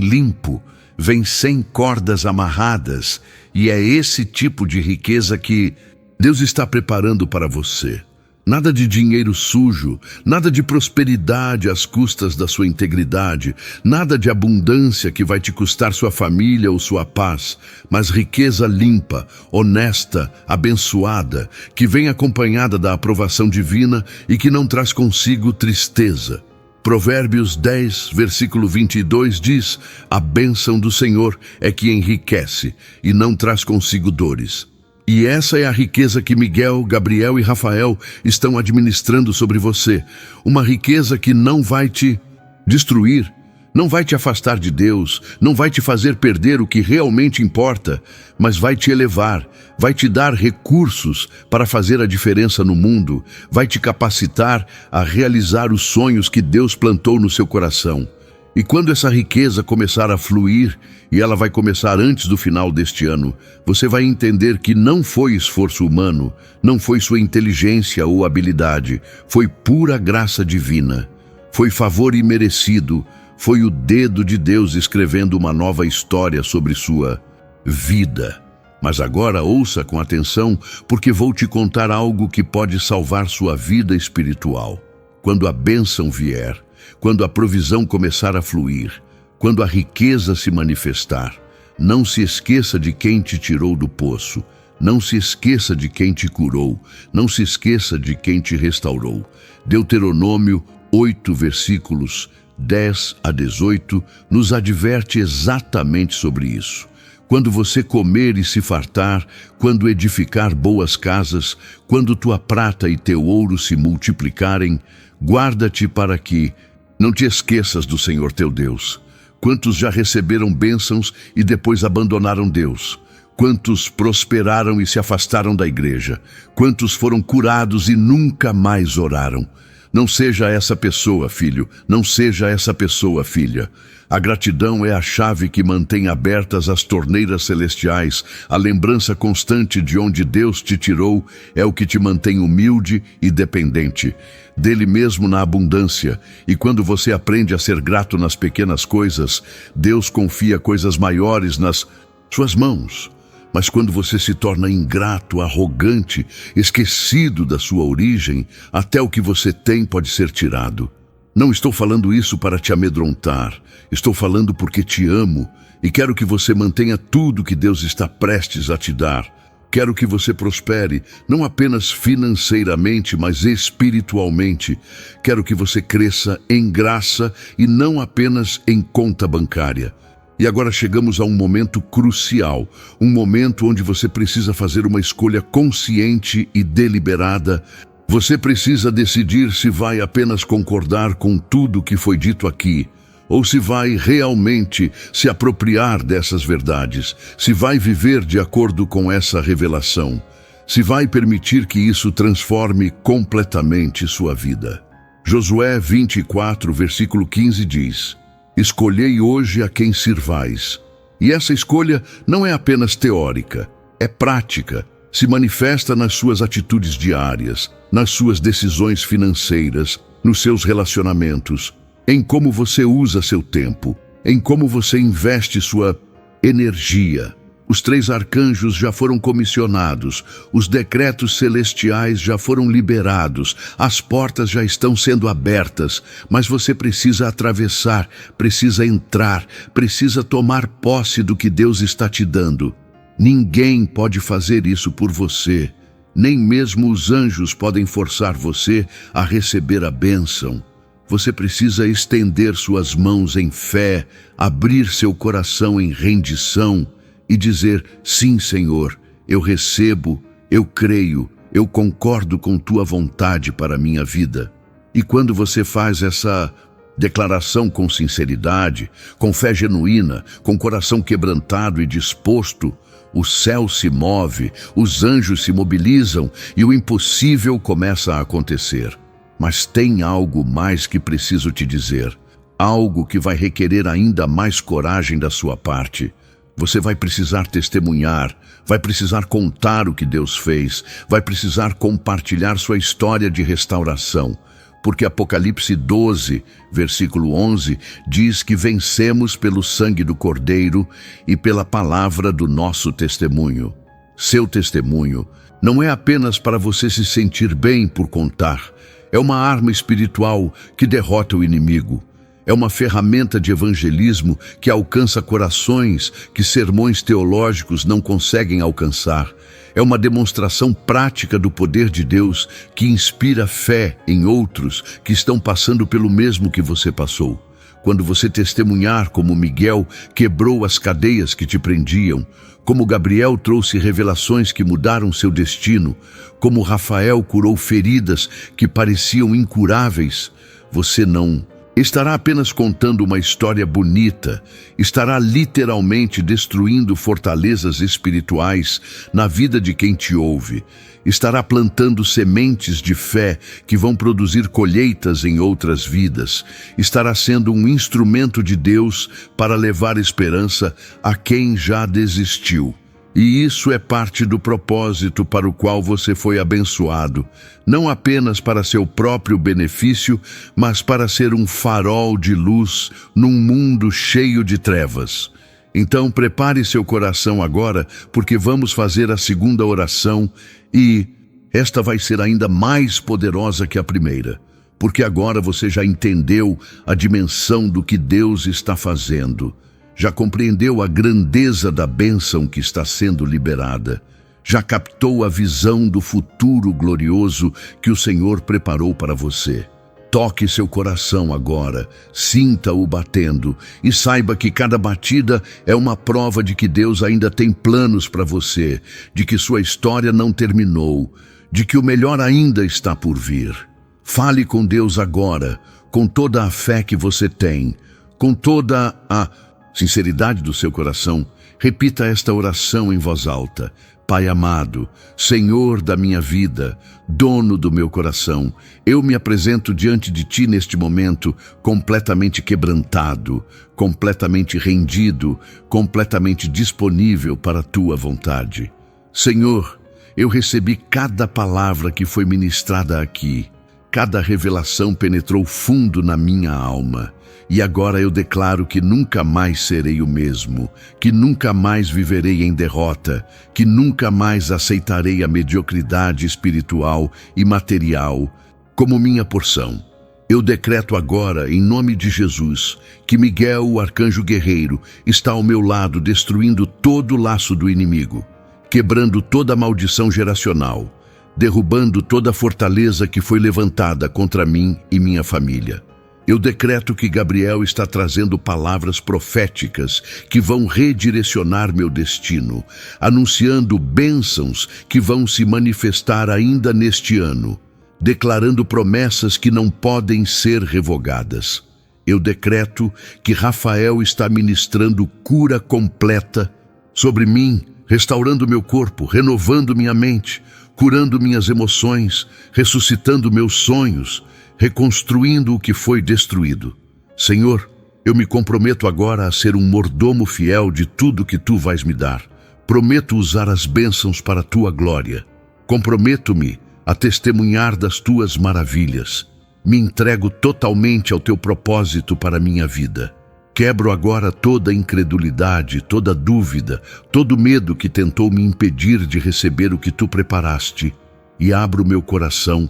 limpo, vem sem cordas amarradas, e é esse tipo de riqueza que Deus está preparando para você. Nada de dinheiro sujo, nada de prosperidade às custas da sua integridade, nada de abundância que vai te custar sua família ou sua paz, mas riqueza limpa, honesta, abençoada, que vem acompanhada da aprovação divina e que não traz consigo tristeza. Provérbios 10, versículo 22 diz: a bênção do Senhor é que enriquece e não traz consigo dores. E essa é a riqueza que Miguel, Gabriel e Rafael estão administrando sobre você. Uma riqueza que não vai te destruir, não vai te afastar de Deus, não vai te fazer perder o que realmente importa, mas vai te elevar, vai te dar recursos para fazer a diferença no mundo, vai te capacitar a realizar os sonhos que Deus plantou no seu coração. E quando essa riqueza começar a fluir, e ela vai começar antes do final deste ano, você vai entender que não foi esforço humano, não foi sua inteligência ou habilidade, foi pura graça divina, foi favor imerecido, foi o dedo de Deus escrevendo uma nova história sobre sua vida. Mas agora ouça com atenção, porque vou te contar algo que pode salvar sua vida espiritual. Quando a bênção vier, quando a provisão começar a fluir, quando a riqueza se manifestar, não se esqueça de quem te tirou do poço, não se esqueça de quem te curou, não se esqueça de quem te restaurou. Deuteronômio 8, versículos 10 a 18, nos adverte exatamente sobre isso. Quando você comer e se fartar, quando edificar boas casas, quando tua prata e teu ouro se multiplicarem, guarda-te para que não te esqueças do Senhor teu Deus. Quantos já receberam bênçãos e depois abandonaram Deus? Quantos prosperaram e se afastaram da igreja? Quantos foram curados e nunca mais oraram? Não seja essa pessoa, filho. Não seja essa pessoa, filha. A gratidão é a chave que mantém abertas as torneiras celestiais. A lembrança constante de onde Deus te tirou é o que te mantém humilde e dependente dele mesmo na abundância. E quando você aprende a ser grato nas pequenas coisas, Deus confia coisas maiores nas suas mãos. Mas quando você se torna ingrato, arrogante, esquecido da sua origem, até o que você tem pode ser tirado. Não estou falando isso para te amedrontar. Estou falando porque te amo e quero que você mantenha tudo que Deus está prestes a te dar. Quero que você prospere, não apenas financeiramente, mas espiritualmente. Quero que você cresça em graça e não apenas em conta bancária. E agora chegamos a um momento crucial, um momento onde você precisa fazer uma escolha consciente e deliberada. Você precisa decidir se vai apenas concordar com tudo que foi dito aqui, ou se vai realmente se apropriar dessas verdades, se vai viver de acordo com essa revelação, se vai permitir que isso transforme completamente sua vida. Josué 24, versículo 15 diz: escolhei hoje a quem sirvais. E essa escolha não é apenas teórica, é prática, se manifesta nas suas atitudes diárias, nas suas decisões financeiras, nos seus relacionamentos, em como você usa seu tempo, em como você investe sua energia. Os 3 arcanjos já foram comissionados, os decretos celestiais já foram liberados, as portas já estão sendo abertas, mas você precisa atravessar, precisa entrar, precisa tomar posse do que Deus está te dando. Ninguém pode fazer isso por você, nem mesmo os anjos podem forçar você a receber a bênção. Você precisa estender suas mãos em fé, abrir seu coração em rendição e dizer: sim, Senhor, eu recebo, eu creio, eu concordo com tua vontade para a minha vida. E quando você faz essa declaração com sinceridade, com fé genuína, com coração quebrantado e disposto, o céu se move, os anjos se mobilizam e o impossível começa a acontecer. Mas tem algo mais que preciso te dizer, algo que vai requerer ainda mais coragem da sua parte. Você vai precisar testemunhar, vai precisar contar o que Deus fez, vai precisar compartilhar sua história de restauração. Porque Apocalipse 12, versículo 11, diz que vencemos pelo sangue do Cordeiro e pela palavra do nosso testemunho. Seu testemunho não é apenas para você se sentir bem por contar, é uma arma espiritual que derrota o inimigo. É uma ferramenta de evangelismo que alcança corações que sermões teológicos não conseguem alcançar. É uma demonstração prática do poder de Deus que inspira fé em outros que estão passando pelo mesmo que você passou. Quando você testemunhar como Miguel quebrou as cadeias que te prendiam, como Gabriel trouxe revelações que mudaram seu destino, como Rafael curou feridas que pareciam incuráveis, você não estará apenas contando uma história bonita, estará literalmente destruindo fortalezas espirituais na vida de quem te ouve, estará plantando sementes de fé que vão produzir colheitas em outras vidas, estará sendo um instrumento de Deus para levar esperança a quem já desistiu. E isso é parte do propósito para o qual você foi abençoado, não apenas para seu próprio benefício, mas para ser um farol de luz num mundo cheio de trevas. Então prepare seu coração agora, porque vamos fazer a segunda oração e esta vai ser ainda mais poderosa que a primeira, porque agora você já entendeu a dimensão do que Deus está fazendo. Já compreendeu a grandeza da bênção que está sendo liberada. Já captou a visão do futuro glorioso que o Senhor preparou para você. Toque seu coração agora, sinta-o batendo e saiba que cada batida é uma prova de que Deus ainda tem planos para você, de que sua história não terminou, de que o melhor ainda está por vir. Fale com Deus agora, com toda a fé que você tem, com toda a sinceridade do seu coração. Repita esta oração em voz alta. Pai amado, Senhor da minha vida, dono do meu coração, eu me apresento diante de Ti neste momento completamente quebrantado, completamente rendido, completamente disponível para a Tua vontade. Senhor, eu recebi cada palavra que foi ministrada aqui. Cada revelação penetrou fundo na minha alma. E agora eu declaro que nunca mais serei o mesmo, que nunca mais viverei em derrota, que nunca mais aceitarei a mediocridade espiritual e material como minha porção. Eu decreto agora, em nome de Jesus, que Miguel, o arcanjo guerreiro, está ao meu lado destruindo todo o laço do inimigo, quebrando toda a maldição geracional, derrubando toda a fortaleza que foi levantada contra mim e minha família. Eu decreto que Gabriel está trazendo palavras proféticas que vão redirecionar meu destino, anunciando bênçãos que vão se manifestar ainda neste ano, declarando promessas que não podem ser revogadas. Eu decreto que Rafael está ministrando cura completa sobre mim, restaurando meu corpo, renovando minha mente, curando minhas emoções, ressuscitando meus sonhos, reconstruindo o que foi destruído. Senhor, eu me comprometo agora a ser um mordomo fiel de tudo que Tu vais me dar. Prometo usar as bênçãos para a Tua glória. Comprometo-me a testemunhar das Tuas maravilhas. Me entrego totalmente ao Teu propósito para a minha vida. Quebro agora toda incredulidade, toda dúvida, todo medo que tentou me impedir de receber o que Tu preparaste e abro meu coração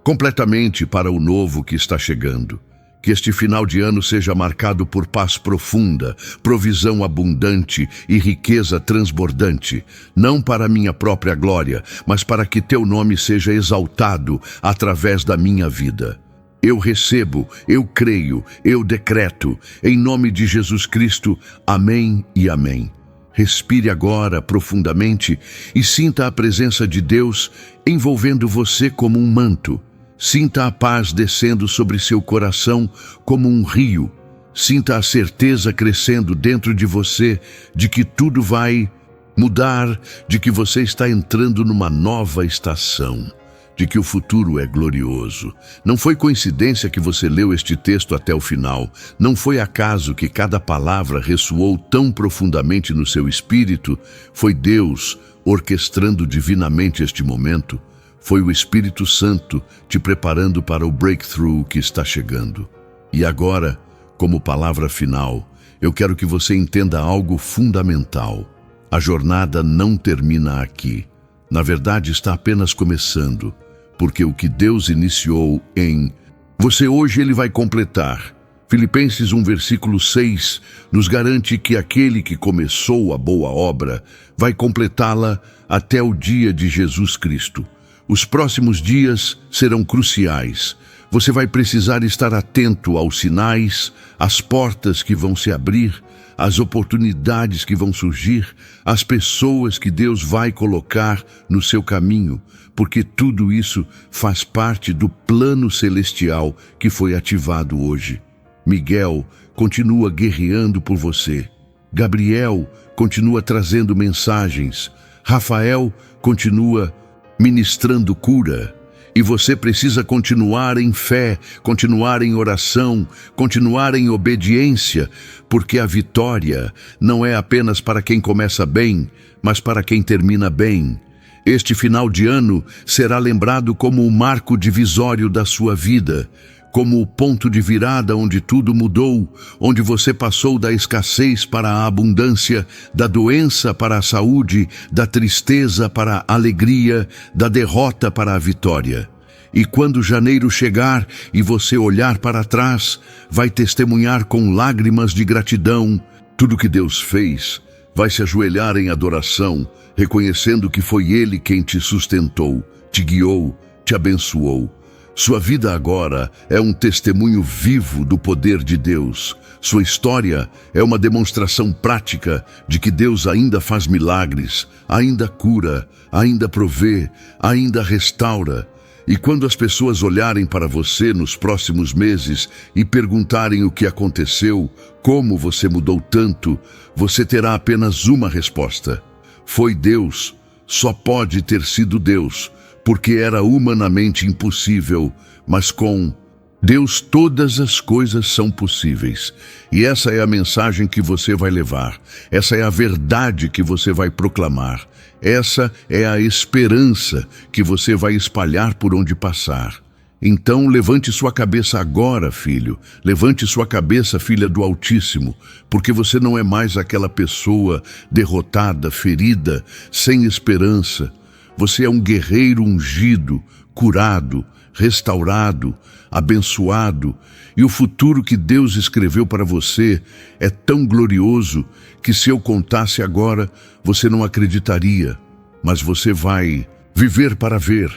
completamente para o novo que está chegando. Que este final de ano seja marcado por paz profunda, provisão abundante e riqueza transbordante, não para minha própria glória, mas para que Teu nome seja exaltado através da minha vida. Eu recebo, eu creio, eu decreto, em nome de Jesus Cristo, amém e amém. Respire agora profundamente e sinta a presença de Deus envolvendo você como um manto. Sinta a paz descendo sobre seu coração como um rio. Sinta a certeza crescendo dentro de você de que tudo vai mudar, de que você está entrando numa nova estação, de que o futuro é glorioso. Não foi coincidência que você leu este texto até o final. Não foi acaso que cada palavra ressoou tão profundamente no seu espírito. Foi Deus orquestrando divinamente este momento. Foi o Espírito Santo te preparando para o breakthrough que está chegando. E agora, como palavra final, eu quero que você entenda algo fundamental. A jornada não termina aqui. Na verdade, está apenas começando, porque o que Deus iniciou em você hoje, Ele vai completar. Filipenses 1, versículo 6, nos garante que aquele que começou a boa obra vai completá-la até o dia de Jesus Cristo. Os próximos dias serão cruciais. Você vai precisar estar atento aos sinais, às portas que vão se abrir, às oportunidades que vão surgir, às pessoas que Deus vai colocar no seu caminho, porque tudo isso faz parte do plano celestial que foi ativado hoje. Miguel continua guerreando por você. Gabriel continua trazendo mensagens. Rafael continua ministrando cura. E você precisa continuar em fé, continuar em oração, continuar em obediência, porque a vitória não é apenas para quem começa bem, mas para quem termina bem. Este final de ano será lembrado como o marco divisório da sua vida, como o ponto de virada onde tudo mudou, onde você passou da escassez para a abundância, da doença para a saúde, da tristeza para a alegria, da derrota para a vitória. E quando janeiro chegar e você olhar para trás, vai testemunhar com lágrimas de gratidão tudo que Deus fez, vai se ajoelhar em adoração, reconhecendo que foi Ele quem te sustentou, te guiou, te abençoou. Sua vida agora é um testemunho vivo do poder de Deus. Sua história é uma demonstração prática de que Deus ainda faz milagres, ainda cura, ainda provê, ainda restaura. E quando as pessoas olharem para você nos próximos meses e perguntarem o que aconteceu, como você mudou tanto, você terá apenas uma resposta. Foi Deus, só pode ter sido Deus, porque era humanamente impossível, mas com Deus todas as coisas são possíveis. E essa é a mensagem que você vai levar, essa é a verdade que você vai proclamar, essa é a esperança que você vai espalhar por onde passar. Então levante sua cabeça agora, filho, levante sua cabeça, filha do Altíssimo, porque você não é mais aquela pessoa derrotada, ferida, sem esperança. Você é um guerreiro ungido, curado, restaurado, abençoado, e o futuro que Deus escreveu para você é tão glorioso que se eu contasse agora, você não acreditaria, mas você vai viver para ver,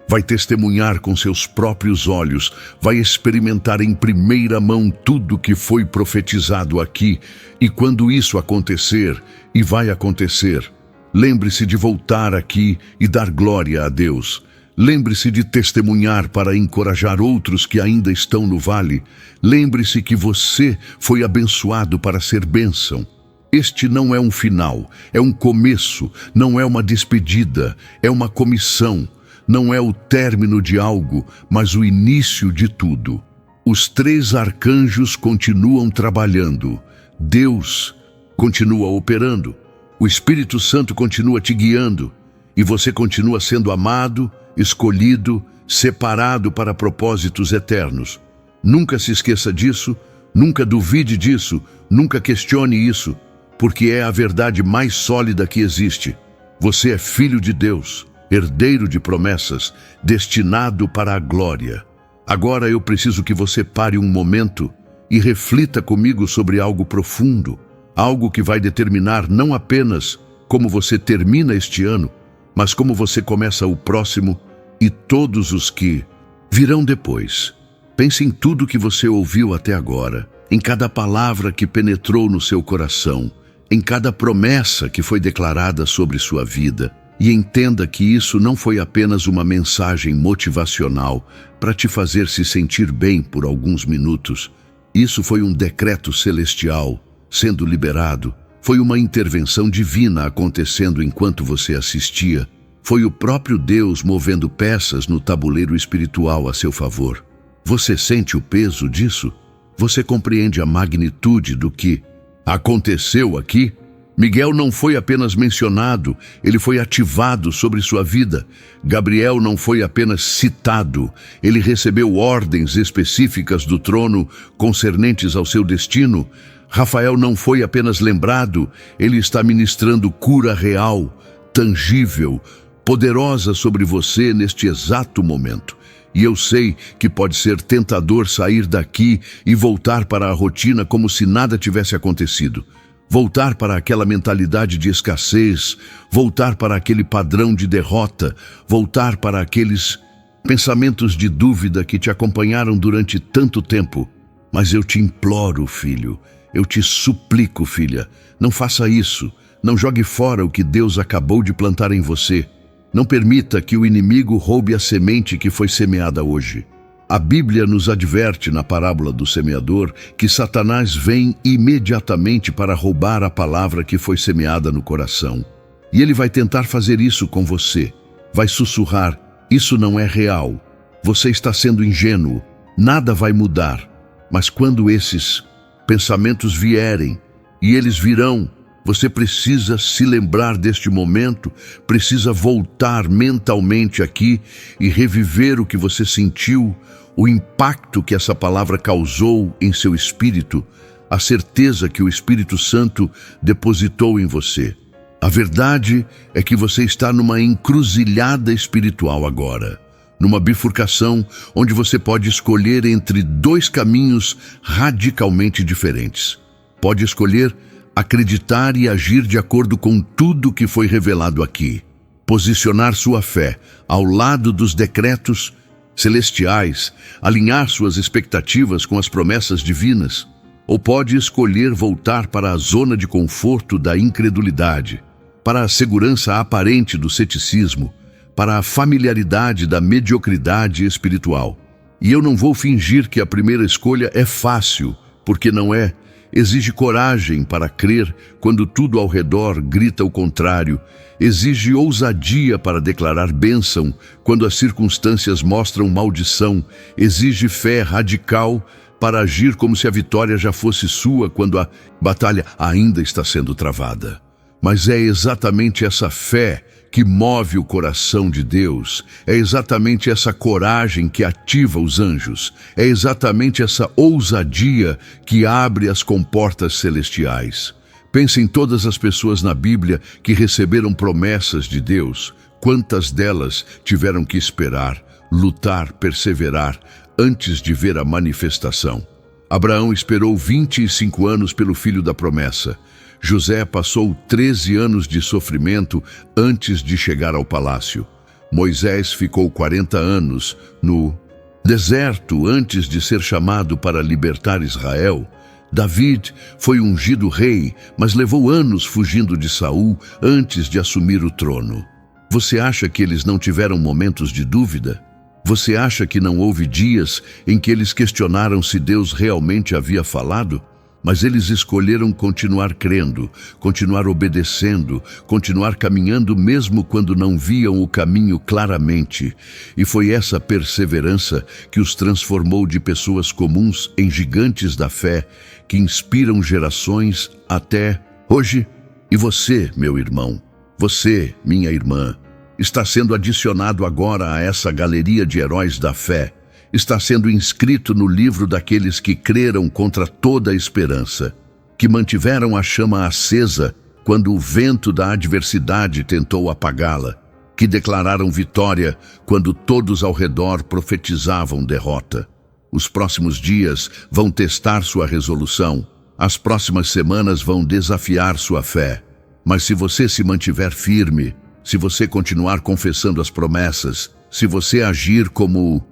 vai testemunhar com seus próprios olhos, vai experimentar em primeira mão tudo que foi profetizado aqui, e quando isso acontecer, e vai acontecer, lembre-se de voltar aqui e dar glória a Deus. Lembre-se de testemunhar para encorajar outros que ainda estão no vale. Lembre-se que você foi abençoado para ser bênção. Este não é um final, é um começo, não é uma despedida, é uma comissão. Não é o término de algo, mas o início de tudo. Os 3 arcanjos continuam trabalhando. Deus continua operando. O Espírito Santo continua te guiando. E você continua sendo amado, escolhido, separado para propósitos eternos. Nunca se esqueça disso, nunca duvide disso, nunca questione isso, porque é a verdade mais sólida que existe. Você é filho de Deus, herdeiro de promessas, destinado para a glória. Agora eu preciso que você pare um momento e reflita comigo sobre algo profundo, algo que vai determinar não apenas como você termina este ano, mas como você começa o próximo e todos os que virão depois. Pense em tudo que você ouviu até agora, em cada palavra que penetrou no seu coração, em cada promessa que foi declarada sobre sua vida. E entenda que isso não foi apenas uma mensagem motivacional para te fazer se sentir bem por alguns minutos. Isso foi um decreto celestial sendo liberado. Foi uma intervenção divina acontecendo enquanto você assistia. Foi o próprio Deus movendo peças no tabuleiro espiritual a seu favor. Você sente o peso disso? Você compreende a magnitude do que aconteceu aqui? Miguel não foi apenas mencionado, ele foi ativado sobre sua vida. Gabriel não foi apenas citado, ele recebeu ordens específicas do trono concernentes ao seu destino. Rafael não foi apenas lembrado, ele está ministrando cura real, tangível, poderosa sobre você neste exato momento. E eu sei que pode ser tentador sair daqui e voltar para a rotina como se nada tivesse acontecido. Voltar para aquela mentalidade de escassez, voltar para aquele padrão de derrota, voltar para aqueles pensamentos de dúvida que te acompanharam durante tanto tempo. Mas eu te imploro, filho, eu te suplico, filha, não faça isso. Não jogue fora o que Deus acabou de plantar em você. Não permita que o inimigo roube a semente que foi semeada hoje. A Bíblia nos adverte na parábola do semeador que Satanás vem imediatamente para roubar a palavra que foi semeada no coração. E ele vai tentar fazer isso com você. Vai sussurrar: isso não é real. Você está sendo ingênuo. Nada vai mudar. Mas quando esses pensamentos vierem, e eles virão, você precisa se lembrar deste momento, precisa voltar mentalmente aqui e reviver o que você sentiu, o impacto que essa palavra causou em seu espírito, a certeza que o Espírito Santo depositou em você. A verdade é que você está numa encruzilhada espiritual agora, numa bifurcação onde você pode escolher entre dois caminhos radicalmente diferentes. Pode escolher acreditar e agir de acordo com tudo que foi revelado aqui. Posicionar sua fé ao lado dos decretos celestiais, alinhar suas expectativas com as promessas divinas. Ou pode escolher voltar para a zona de conforto da incredulidade, para a segurança aparente do ceticismo, para a familiaridade da mediocridade espiritual. E eu não vou fingir que a primeira escolha é fácil, porque não é. Exige coragem para crer quando tudo ao redor grita o contrário. Exige ousadia para declarar bênção quando as circunstâncias mostram maldição. Exige fé radical para agir como se a vitória já fosse sua quando a batalha ainda está sendo travada. Mas é exatamente essa fé que move o coração de Deus, é exatamente essa coragem que ativa os anjos, é exatamente essa ousadia que abre as comportas celestiais. Pense em todas as pessoas na Bíblia que receberam promessas de Deus. Quantas delas tiveram que esperar, lutar, perseverar, antes de ver a manifestação? Abraão esperou 25 anos pelo filho da promessa. José passou 13 anos de sofrimento antes de chegar ao palácio. Moisés ficou 40 anos no deserto antes de ser chamado para libertar Israel. David foi ungido rei, mas levou anos fugindo de Saul antes de assumir o trono. Você acha que eles não tiveram momentos de dúvida? Você acha que não houve dias em que eles questionaram se Deus realmente havia falado? Mas eles escolheram continuar crendo, continuar obedecendo, continuar caminhando mesmo quando não viam o caminho claramente. E foi essa perseverança que os transformou de pessoas comuns em gigantes da fé, que inspiram gerações até hoje. E você, meu irmão, você, minha irmã, está sendo adicionado agora a essa galeria de heróis da fé. Está sendo inscrito no livro daqueles que creram contra toda a esperança, que mantiveram a chama acesa quando o vento da adversidade tentou apagá-la, que declararam vitória quando todos ao redor profetizavam derrota. Os próximos dias vão testar sua resolução, as próximas semanas vão desafiar sua fé. Mas se você se mantiver firme, se você continuar confessando as promessas, se você agir como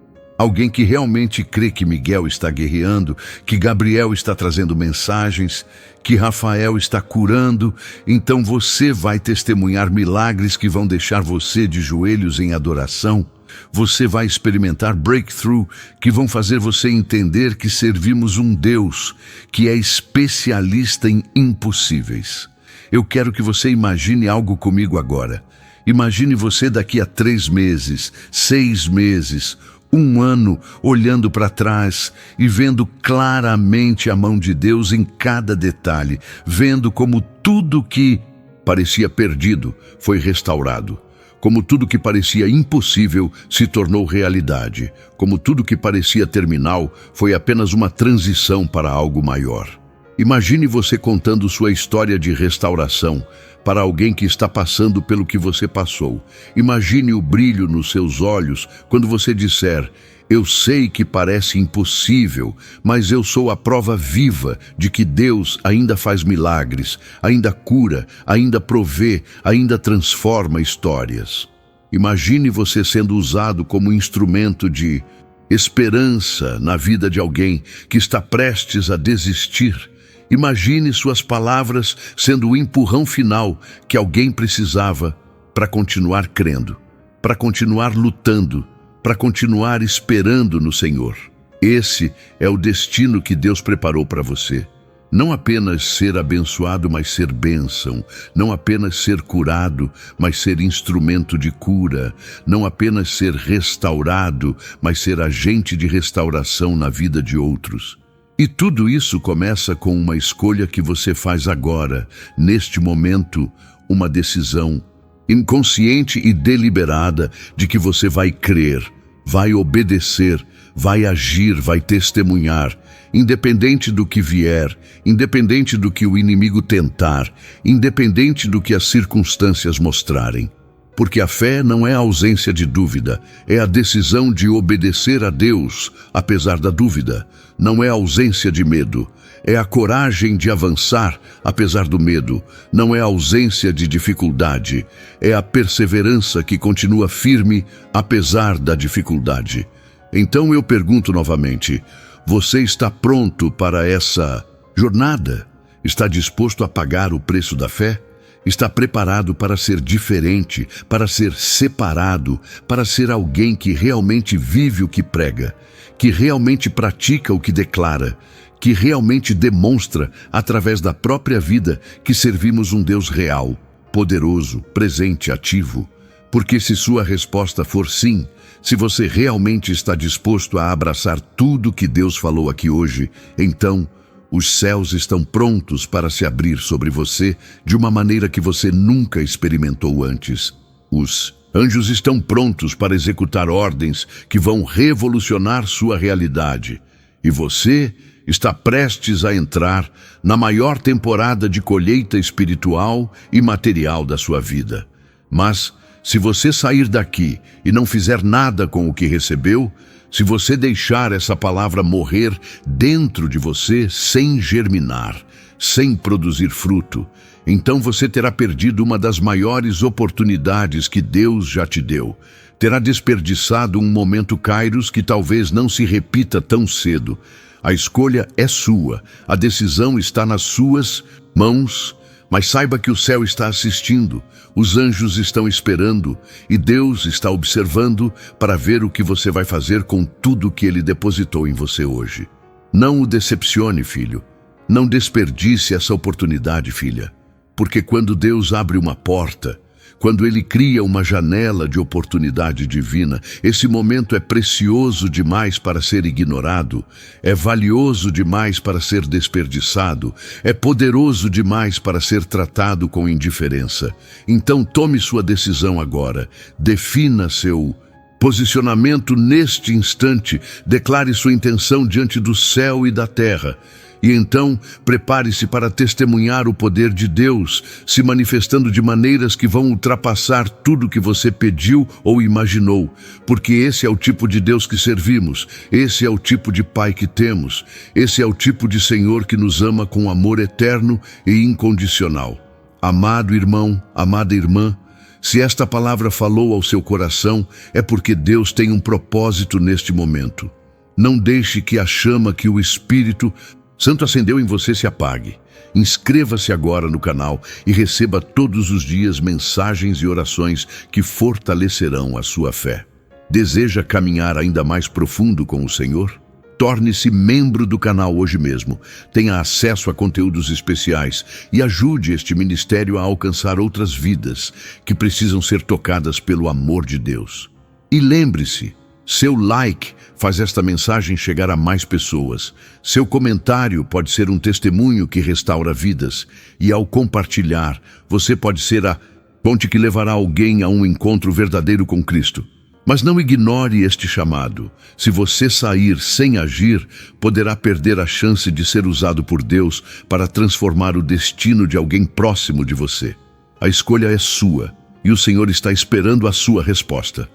Alguém que realmente crê que Miguel está guerreando, que Gabriel está trazendo mensagens, que Rafael está curando. Então você vai testemunhar milagres que vão deixar você de joelhos em adoração. Você vai experimentar breakthrough que vão fazer você entender que servimos um Deus que é especialista em impossíveis. Eu quero que você imagine algo comigo agora. Imagine você daqui a 3 meses, 6 meses, 1 ano, olhando para trás e vendo claramente a mão de Deus em cada detalhe, vendo como tudo que parecia perdido foi restaurado. Como tudo que parecia impossível se tornou realidade. Como tudo que parecia terminal foi apenas uma transição para algo maior. Imagine você contando sua história de restauração para alguém que está passando pelo que você passou. Imagine o brilho nos seus olhos quando você disser: eu sei que parece impossível, mas eu sou a prova viva de que Deus ainda faz milagres, ainda cura, ainda provê, ainda transforma histórias. Imagine você sendo usado como instrumento de esperança na vida de alguém que está prestes a desistir. Imagine suas palavras sendo o empurrão final que alguém precisava para continuar crendo, para continuar lutando, para continuar esperando no Senhor. Esse é o destino que Deus preparou para você. Não apenas ser abençoado, mas ser bênção. Não apenas ser curado, mas ser instrumento de cura. Não apenas ser restaurado, mas ser agente de restauração na vida de outros. E tudo isso começa com uma escolha que você faz agora, neste momento, uma decisão inconsciente e deliberada de que você vai crer, vai obedecer, vai agir, vai testemunhar, independente do que vier, independente do que o inimigo tentar, independente do que as circunstâncias mostrarem. Porque a fé não é a ausência de dúvida, é a decisão de obedecer a Deus, apesar da dúvida. Não é a ausência de medo, é a coragem de avançar, apesar do medo. Não é a ausência de dificuldade, é a perseverança que continua firme, apesar da dificuldade. Então eu pergunto novamente, você está pronto para essa jornada? Está disposto a pagar o preço da fé? Está preparado para ser diferente, para ser separado, para ser alguém que realmente vive o que prega, que realmente pratica o que declara, que realmente demonstra, através da própria vida, que servimos um Deus real, poderoso, presente, ativo? Porque se sua resposta for sim, se você realmente está disposto a abraçar tudo que Deus falou aqui hoje, então os céus estão prontos para se abrir sobre você de uma maneira que você nunca experimentou antes. Os anjos estão prontos para executar ordens que vão revolucionar sua realidade. E você está prestes a entrar na maior temporada de colheita espiritual e material da sua vida. Mas, se você sair daqui e não fizer nada com o que recebeu, se você deixar essa palavra morrer dentro de você sem germinar, sem produzir fruto, então você terá perdido uma das maiores oportunidades que Deus já te deu. Terá desperdiçado um momento Kairos que talvez não se repita tão cedo. A escolha é sua, a decisão está nas suas mãos, mas saiba que o céu está assistindo, os anjos estão esperando e Deus está observando para ver o que você vai fazer com tudo que Ele depositou em você hoje. Não o decepcione, filho. Não desperdice essa oportunidade, filha. Porque quando Deus abre uma porta, quando Ele cria uma janela de oportunidade divina, esse momento é precioso demais para ser ignorado, é valioso demais para ser desperdiçado, é poderoso demais para ser tratado com indiferença. Então tome sua decisão agora, defina seu posicionamento neste instante, declare sua intenção diante do céu e da terra. E então, prepare-se para testemunhar o poder de Deus, se manifestando de maneiras que vão ultrapassar tudo que você pediu ou imaginou, porque esse é o tipo de Deus que servimos, esse é o tipo de Pai que temos, esse é o tipo de Senhor que nos ama com amor eterno e incondicional. Amado irmão, amada irmã, Se esta palavra falou ao seu coração, é porque Deus tem um propósito neste momento. Não deixe que a chama que o Espírito Santo acendeu em você se apague. Inscreva-se agora no canal e receba todos os dias mensagens e orações que fortalecerão a sua fé. Deseja caminhar ainda mais profundo com o Senhor? Torne-se membro do canal hoje mesmo. Tenha acesso a conteúdos especiais e ajude este ministério a alcançar outras vidas que precisam ser tocadas pelo amor de Deus. E lembre-se, seu like faz esta mensagem chegar a mais pessoas. Seu comentário pode ser um testemunho que restaura vidas. E ao compartilhar, você pode ser a ponte que levará alguém a um encontro verdadeiro com Cristo. Mas não ignore este chamado. Se você sair sem agir, poderá perder a chance de ser usado por Deus para transformar o destino de alguém próximo de você. A escolha é sua e o Senhor está esperando a sua resposta.